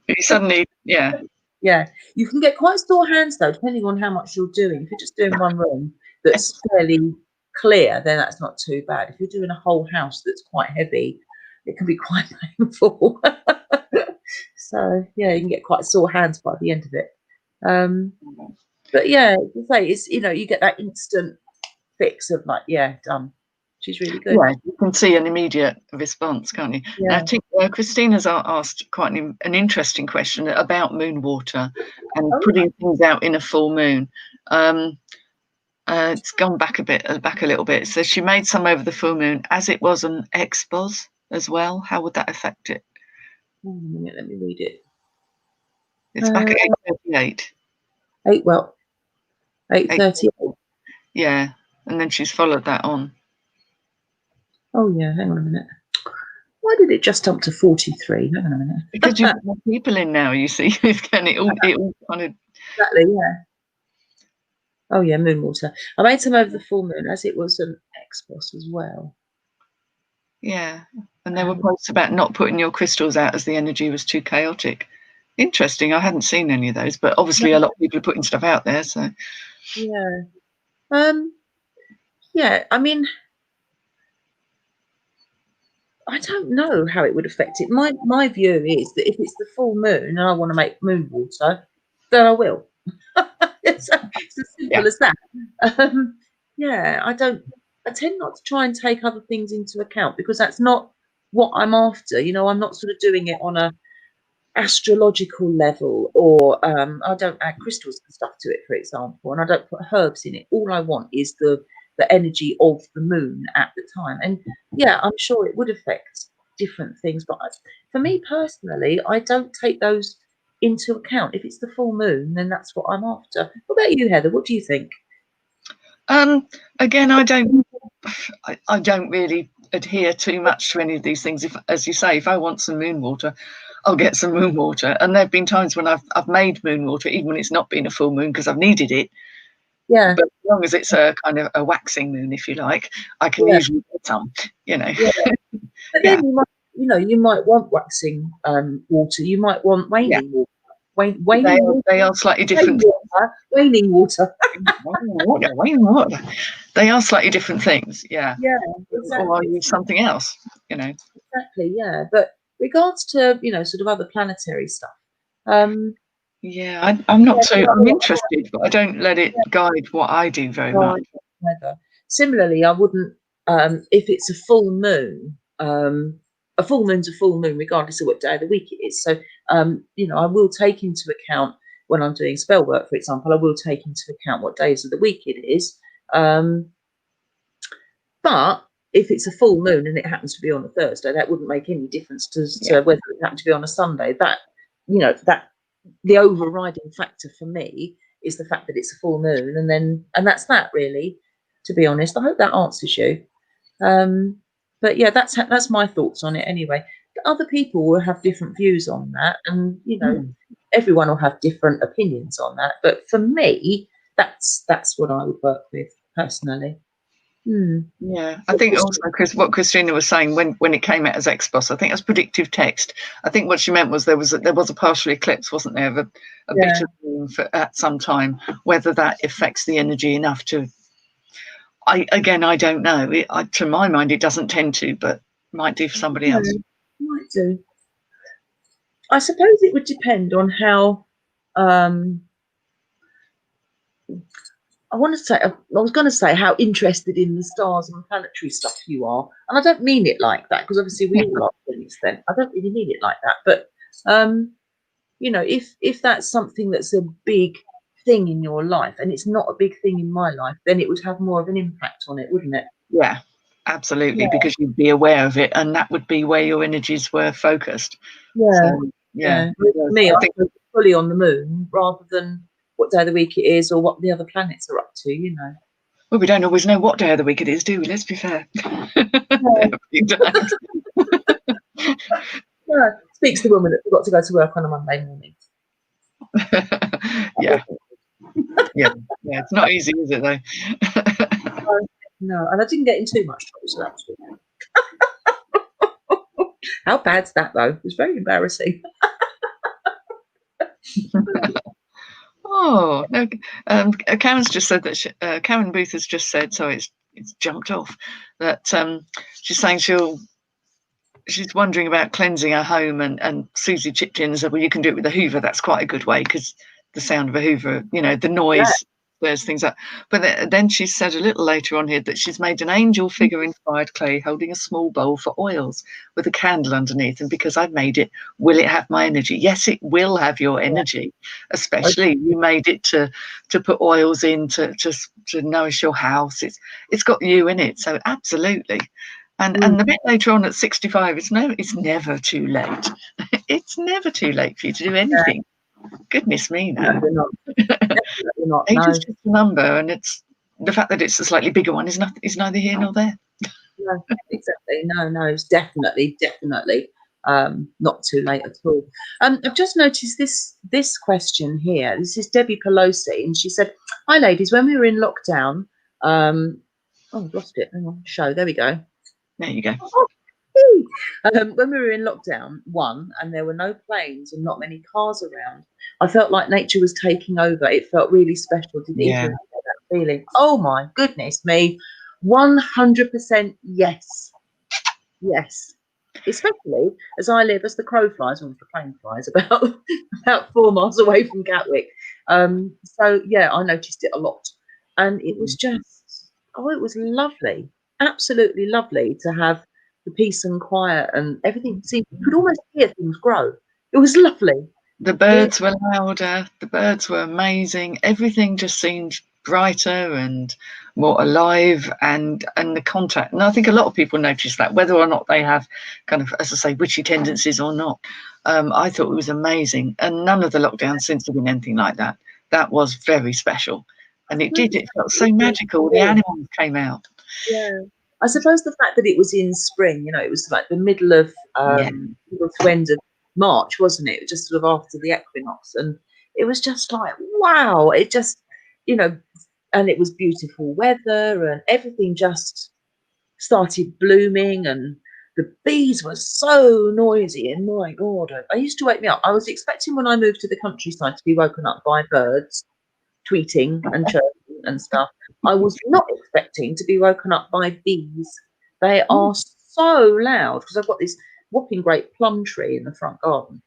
you suddenly, yeah. Yeah. You can get quite sore hands though, depending on how much you're doing. If you're just doing one room that's fairly clear, then that's not too bad. If you're doing a whole house that's quite heavy, it can be quite painful. So yeah, you can get quite sore hands by the end of it. But yeah, as I say, it's, you know, you get that instant fix of like, yeah, done. She's really good. Yeah, you can see an immediate response, can't you? Yeah. Now, I think Christina's asked quite an interesting question about moon water and putting things out in a full moon. It's gone back a little bit. So she made some over the full moon, as it was an expos as well. How would that affect it? Hold on a minute, let me read it. It's back at 8:38. 8:38. Yeah, and then she's followed that on. Oh yeah, hang on a minute. Why did it just jump to 43? Hang on a minute. Because you've got more people in now, you see. It all kind of. Exactly, yeah. Oh yeah, moon water. I made some over the full moon, as it was an expos as well. Yeah, and there were posts about not putting your crystals out as the energy was too chaotic. Interesting. I hadn't seen any of those, but obviously a lot of people are putting stuff out there. So yeah, yeah. I mean, I don't know how it would affect it. My view is that if it's the full moon and I want to make moon water, then I will. It's as simple as that. Yeah, I tend not to try and take other things into account because that's not what I'm after. You know, I'm not sort of doing it on a astrological level, or I don't add crystals and stuff to it, for example, and I don't put herbs in it. All I want is the energy of the moon at the time. And yeah, I'm sure it would affect different things, but for me personally, I don't take those into account. If it's the full moon, then that's what I'm after. What about you, Heather? What do you think? Again, I don't really adhere too much to any of these things. If, as you say, if I want some moon water, I'll get some moon water. And there have been times when I've made moon water, even when it's not been a full moon, because I've needed it. Yeah. But as long as it's a kind of a waxing moon, if you like, I can usually get some, you know. Yeah. But then you might want waxing water. You might want waning water. They are slightly different. Waning water. Waning water. They are slightly different things. Yeah. Yeah. Exactly. Or I'll use something else, you know. Exactly. Yeah. But regards to, you know, sort of other planetary stuff. Yeah, I'm not so. I'm interested, but I don't let it guide what I do very much. Similarly, I wouldn't. If it's a full moon, a full moon's a full moon, regardless of what day of the week it is. So, you know, I will take into account when I'm doing spell work, for example. I will take into account what days of the week it is. But if it's a full moon and it happens to be on a Thursday, that wouldn't make any difference to whether it happened to be on a Sunday. That, you know, that the overriding factor for me is the fact that it's a full moon, and that's that really, to be honest. I hope that answers you. But yeah, that's my thoughts on it anyway. Other people will have different views on that, and you know, everyone will have different opinions on that. But for me, that's what I would work with personally. Yeah, I think also what Christina was saying when it came out as Expos, I think that's predictive text. I think what she meant was there was a partial eclipse, wasn't there, of a bit of moon at some time. Whether that affects the energy enough to, I don't know. To my mind, it doesn't tend to, but might do for somebody else. Might do. I suppose it would depend on how. I was going to say how interested in the stars and planetary stuff you are, and I don't mean it like that because obviously we all are to an extent. I don't really mean it like that, but you know, if that's something that's a big thing in your life, and it's not a big thing in my life, then it would have more of an impact on it, wouldn't it? Yeah, absolutely, Yeah, because you'd be aware of it, and that would be where your energies were focused. yeah, So yeah, yeah. For me, I I think. focus fully on the moon rather than what day of the week it is or what the other planets are up to, you know. Well, we don't always know what day of the week it is, do we? Let's be fair. Yeah. We don't. Yeah. Speaks the woman that forgot to go to work on a Monday morning. Yeah, yeah, yeah. It's not easy, is it, though? No, and I didn't get in too much trouble, so that was good. How bad's that though? It was very embarrassing. Oh no, Karen's just said that Karen Booth has just said. Sorry, it's jumped off. That she's saying she's wondering about cleansing her home, and Susie chipped in and said, well, you can do it with a Hoover. That's quite a good way, because the sound of a Hoover, you know, the Yeah. noise squares things up. But then she said a little later on here that she's made an angel figure inspired clay holding a small bowl for oils with a candle underneath. And because I've made it, will it have my energy? Yes, it will have your energy, especially you made it to put oils in to nourish your house. It's got you in it. So absolutely. And the bit later on at 65, it's never too late. It's never too late for you to do anything. Goodness me, no. No, you're not. Definitely not. Age No. is just a number, and it's the fact that it's a slightly bigger one is neither here nor there. No, exactly. No, it's definitely not too late at all. I've just noticed this question here. This is Debbie Pelosi, and she said, "Hi, ladies. When we were in lockdown, I've lost it. Hang on, show. There we go. There you go. When we were in lockdown one, and there were no planes and not many cars around, I felt like nature was taking over. It felt really special. Did either of you get that feeling? Oh my goodness me, 100% yes, yes. Especially as I live, as the crow flies, or as the plane flies, about 4 miles away from Gatwick. So yeah, I noticed it a lot, and it was just it was lovely, absolutely lovely to have the peace and quiet, and everything seemed, you could almost hear things grow. It was lovely. The birds were louder. The birds were amazing. Everything just seemed brighter and more alive, and the contact. And I think a lot of people notice that, whether or not they have kind of, as I say, witchy tendencies or not. I thought it was amazing, and none of the lockdowns since have been anything like that. That was very special, and it felt so magical. The animals came out. Yeah. I suppose the fact that it was in spring, it was like the middle of middle to end of March, wasn't it? Just sort of after the equinox. And it was just like, wow, it just, and it was beautiful weather, and everything just started blooming, and the bees were so noisy, and my God, I used to wake me up. I was expecting when I moved to the countryside to be woken up by birds tweeting and chirping and stuff. I was not expecting to be woken up by bees. They are so loud, because I've got this whopping great plum tree in the front garden.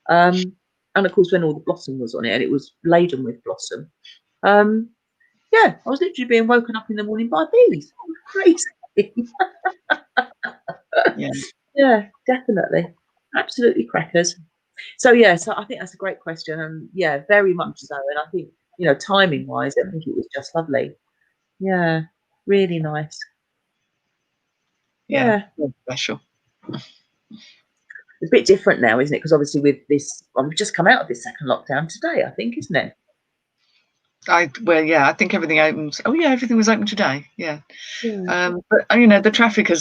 And of course, when all the blossom was on it, and it was laden with blossom. Yeah, I was literally being woken up in the morning by bees. Crazy. Yeah. Yeah, definitely. Absolutely crackers. So yeah, so I think that's a great question, and yeah, very much so. And I think, timing wise, I think it was just lovely. Yeah, really nice. Yeah, Yeah, special. it's a bit different now, isn't it? Because obviously with this, we've just come out of this second lockdown today, I think, isn't it? I think everything opens. Oh yeah, everything was open today. Yeah. Yeah. But the traffic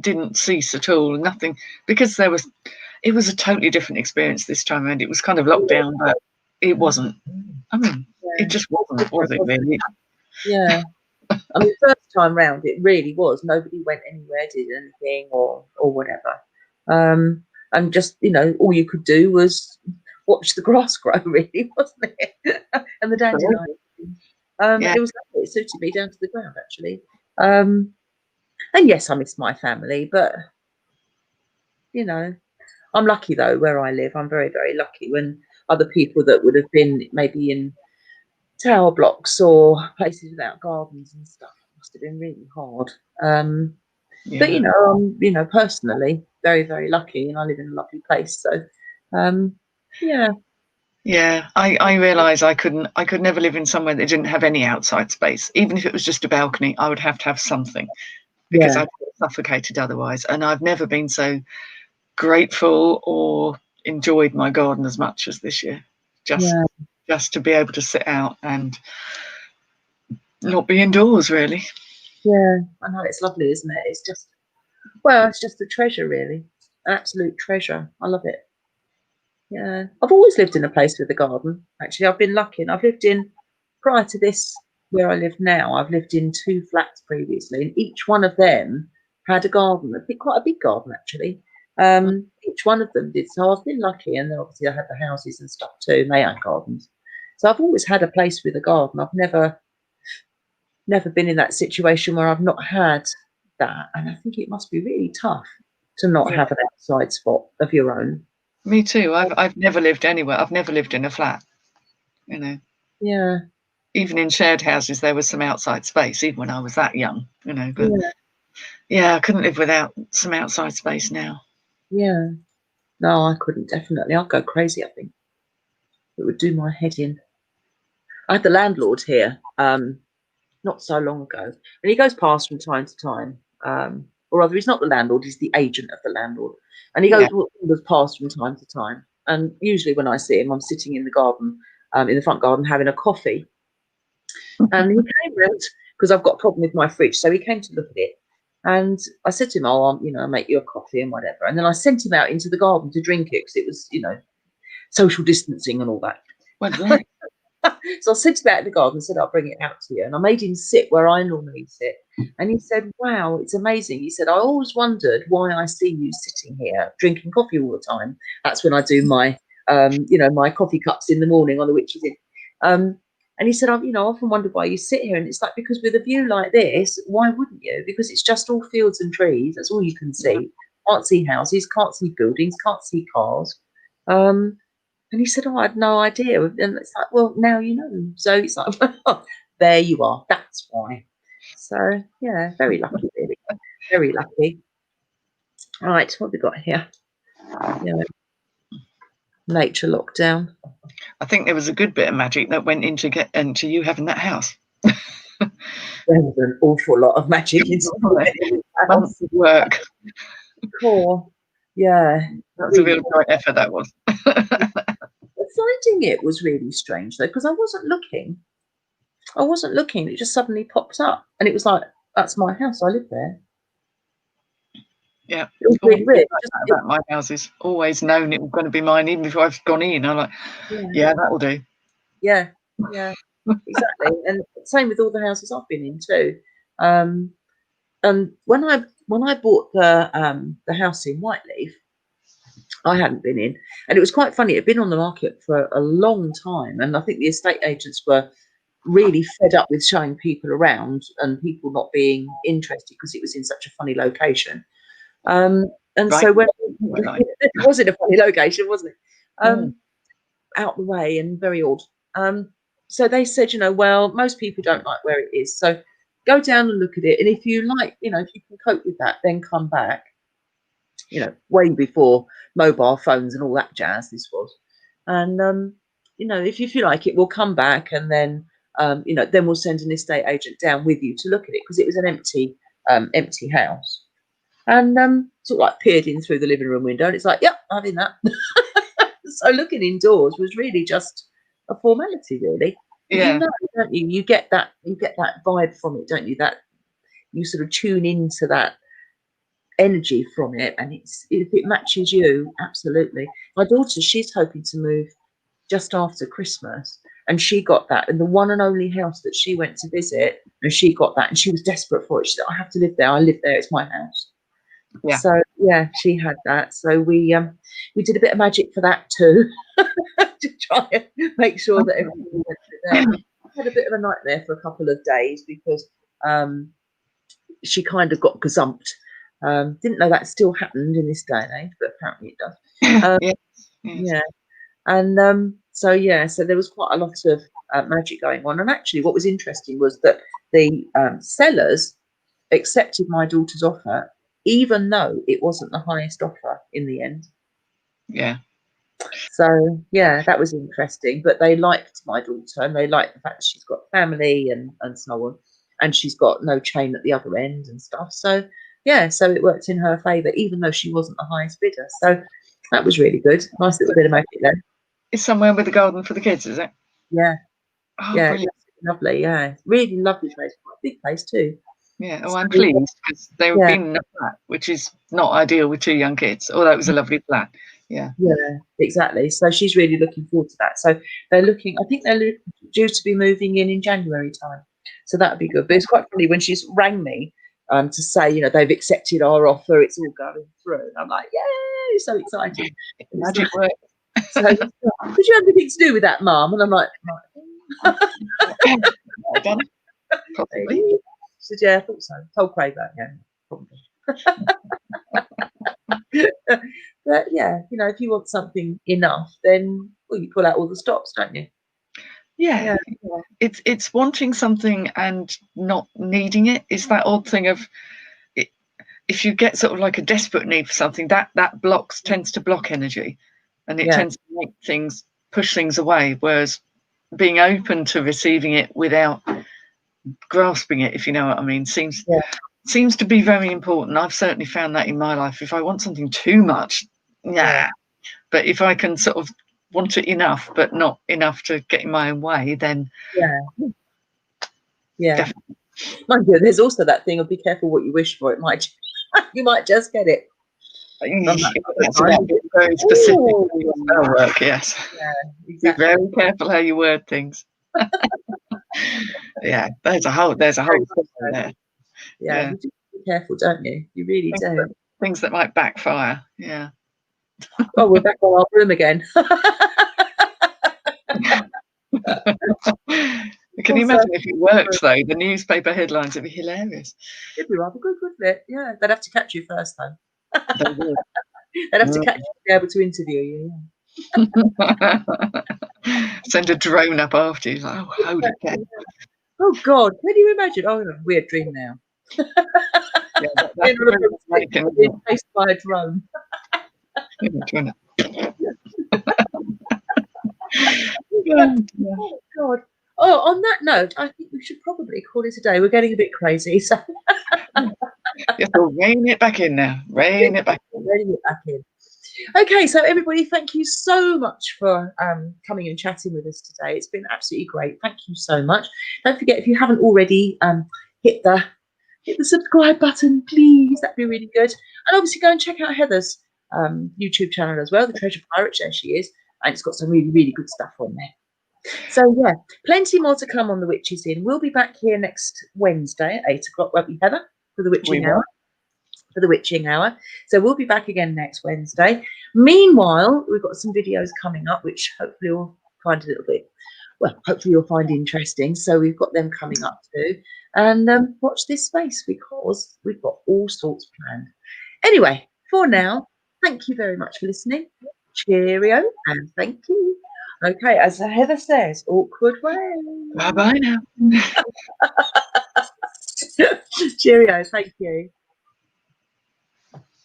didn't cease at all. Nothing, because it was a totally different experience this time around. It was kind of lockdown, but it wasn't. I mean, it just wasn't, was it really? Yeah. I mean, first time round, it really was. Nobody went anywhere, did anything, or whatever. And just, all you could do was watch the grass grow, really, wasn't it? And the dandelions. Yeah. It was lovely. It suited me down to the ground, actually. And yes, I miss my family, but I'm lucky though where I live. I'm very, very lucky. When other people that would have been maybe in tower blocks or places without gardens and stuff, it must have been really hard. But I'm personally very, very lucky, and I live in a lovely place. So yeah. Yeah, I realise I could never live in somewhere that didn't have any outside space. Even if it was just a balcony, I would have to have something because Yeah, I'd get suffocated otherwise. And I've never been so grateful or enjoyed my garden as much as this year. Just yeah, just to be able to sit out and not be indoors, really. yeah. I know, it's lovely, isn't it? It's just, well, it's just a treasure, really. An absolute treasure. I love it. Yeah. I've always lived in a place with a garden. Actually, I've been lucky, and I've lived in, prior to this, where I live now, I've lived in 2 flats previously, and each one of them had a garden. Quite a big garden, actually. Each one of them did. So I've been lucky, and then obviously I had the houses and stuff too, and they had gardens. So I've always had a place with a garden. I've never been in that situation where I've not had that, and I think it must be really tough to not Yeah, have an outside spot of your own. me too. I've never lived anywhere. I've never lived in a flat. You know, Yeah, even in shared houses, there was some outside space, even when I was that young. But yeah, yeah, I couldn't live without some outside space now. yeah. No, I couldn't, definitely. I'd go crazy, I think. It would do my head in. I had the landlord here not so long ago, and he goes past from time to time. Or rather, he's not the landlord, he's the agent of the landlord. And he Yeah. goes past from time to time. And usually when I see him, I'm sitting in the garden, in the front garden, having a coffee. And he came round because I've got a problem with my fridge. So he came to look at it. And I said to him, "Oh, I'll make you a coffee and whatever." And then I sent him out into the garden to drink it because it was, social distancing and all that. Well, yeah. So I sent him out in the garden and said, "I'll bring it out to you." And I made him sit where I normally sit. And he said, "Wow, it's amazing." He said, "I always wondered why I see you sitting here drinking coffee all the time." That's when I do my coffee cups in the morning on the Witches in. And he said, "I often wonder why you sit here." And it's like, because with a view like this, why wouldn't you? Because it's just all fields and trees. That's all you can see. Can't see houses, can't see buildings, can't see cars. And he said, "Oh, I had no idea." And it's like, well, now you know. So it's like, well, there you are. That's why. So yeah, very lucky, really. Very lucky. Right, what have we got here? Yeah, nature lockdown. I think there was a good bit of magic that went into you having that house. There was an awful lot of magic in the house. Months of work. Cool. Yeah, That's a really. real joint effort, that was. Finding it was really strange though, because I wasn't looking. I wasn't looking. It just suddenly popped up, and it was like, "That's my house. I live there." Yeah. It was Always really been weird. like that about my houses. Always known it was going to be mine, even before I've gone in. I'm like, Yeah, yeah, that'll do. yeah, yeah. Exactly, and same with all the houses I've been in too. Um, and when I bought the house in Whiteleaf, I hadn't been in, and it was quite funny. It had been on the market for a long time, and I think the estate agents were really fed up with showing people around and people not being interested because it was in such a funny location. Um, and Right. so when Like, it was in a funny location, wasn't it? mm, Out the way and very odd. So they said, well, most people don't like where it is. So go down and look at it. And if you like, if you can cope with that, then come back. Way before mobile phones and all that jazz, this was. And, if you like it, we'll come back and then we'll send an estate agent down with you to look at it because it was an empty house. And sort of like peered in through the living room window and it's like, yep, I'm in that. So looking indoors was really just a formality, really. But yeah. don't you? You get that vibe from it, don't you? That you sort of tune into that energy from it, and if it matches you, absolutely. My daughter, she's hoping to move just after Christmas, and she got that, and the one and only house that she went to visit, and she got that, and she was desperate for it. She said, "I have to live there. I live there. It's my house." Yeah. So yeah, she had that. So we did a bit of magic for that too, to try and make sure that everything went there. I had a bit of a nightmare for a couple of days because she kind of got gazumped. Didn't know that still happened in this day and age, but apparently it does. Yes. Yes. Yeah, and so there was quite a lot of magic going on. And actually, what was interesting was that the sellers accepted my daughter's offer, even though it wasn't the highest offer in the end. Yeah. So yeah, that was interesting. But they liked my daughter, and they liked the fact that she's got family and so on, and she's got no chain at the other end and stuff. So yeah, so it worked in her favour, even though she wasn't the highest bidder. So that was really good. Nice little bit of magic there. It's somewhere with a garden for the kids, is it? Yeah, Oh, yeah, brilliant. lovely. Yeah, really lovely place. Quite a big place too. Yeah. Oh, So, I'm pleased because they were yeah, being in a flat, which is not ideal with 2 young kids. Although it was a lovely flat. Yeah. yeah, exactly. So she's really looking forward to that. So they're looking. I think they're due to be moving in January time. So that would be good. But it's quite funny when she's rang me to say, you know, they've accepted our offer. It's all going through. And I'm like, yay! So excited. Magic work. So, did you have anything to do with that, Mum? And I'm like, Well done. Possibly. she said, yeah, I thought so. Told Craig that, yeah, probably. But yeah, you know, if you want something enough, then well, you pull out all the stops, don't you? Yeah. It's wanting something and not needing it. It's that odd thing of it, if you get sort of like a desperate need for something, that tends to block energy, and it Yeah, tends to make things push things away. Whereas being open to receiving it without grasping it, if you know what I mean, seems to be very important. I've certainly found that in my life. If I want something too much, yeah. but if I can sort of want it enough, but not enough to get in my own way, then Yeah. definitely. Mind you, there's also that thing of be careful what you wish for. It might you might just get it. That's about being very specific with your spell work, yes. Yeah, Be exactly. very careful how you word things. Yeah, there's a whole thing there. Yeah, you just be careful, don't you? You really do. Things that might backfire. Yeah. Oh, we're back on our room again. Can you imagine if it worked though? The newspaper headlines would be hilarious. It'd be rather good, wouldn't it? Yeah, they'd have to catch you first, though. They would. They'd have to catch you to be able to interview you. Send a drone up after you. Like, oh, hold it, Ken. Oh God, can you imagine? Oh, a weird dream now. Yeah, being chased by a drone. Oh God. Oh, on that note, I think we should probably call it a day. We're getting a bit crazy, so you have to rein it back in now. Rein it back in. Okay, so everybody, thank you so much for coming and chatting with us today. It's been absolutely great. Thank you so much. Don't forget, if you haven't already, hit the subscribe button, please. That'd be really good. And obviously, go and check out Heather's YouTube channel as well, The Treasure Pirate. There she is, and it's got some really, really good stuff on there. So yeah, plenty more to come on the Witches In. We'll be back here next Wednesday at 8 o'clock, won't we, Heather, for the Witching Hour? For the Witching Hour. So we'll be back again next Wednesday. Meanwhile, we've got some videos coming up, which hopefully you'll find a little bit, well, hopefully you'll find interesting. So we've got them coming up too. And watch this space because we've got all sorts planned. Anyway, for now, thank you very much for listening. Cheerio and thank you. Okay, as Heather says, awkward way. Bye-bye now. Cheerio, thank you.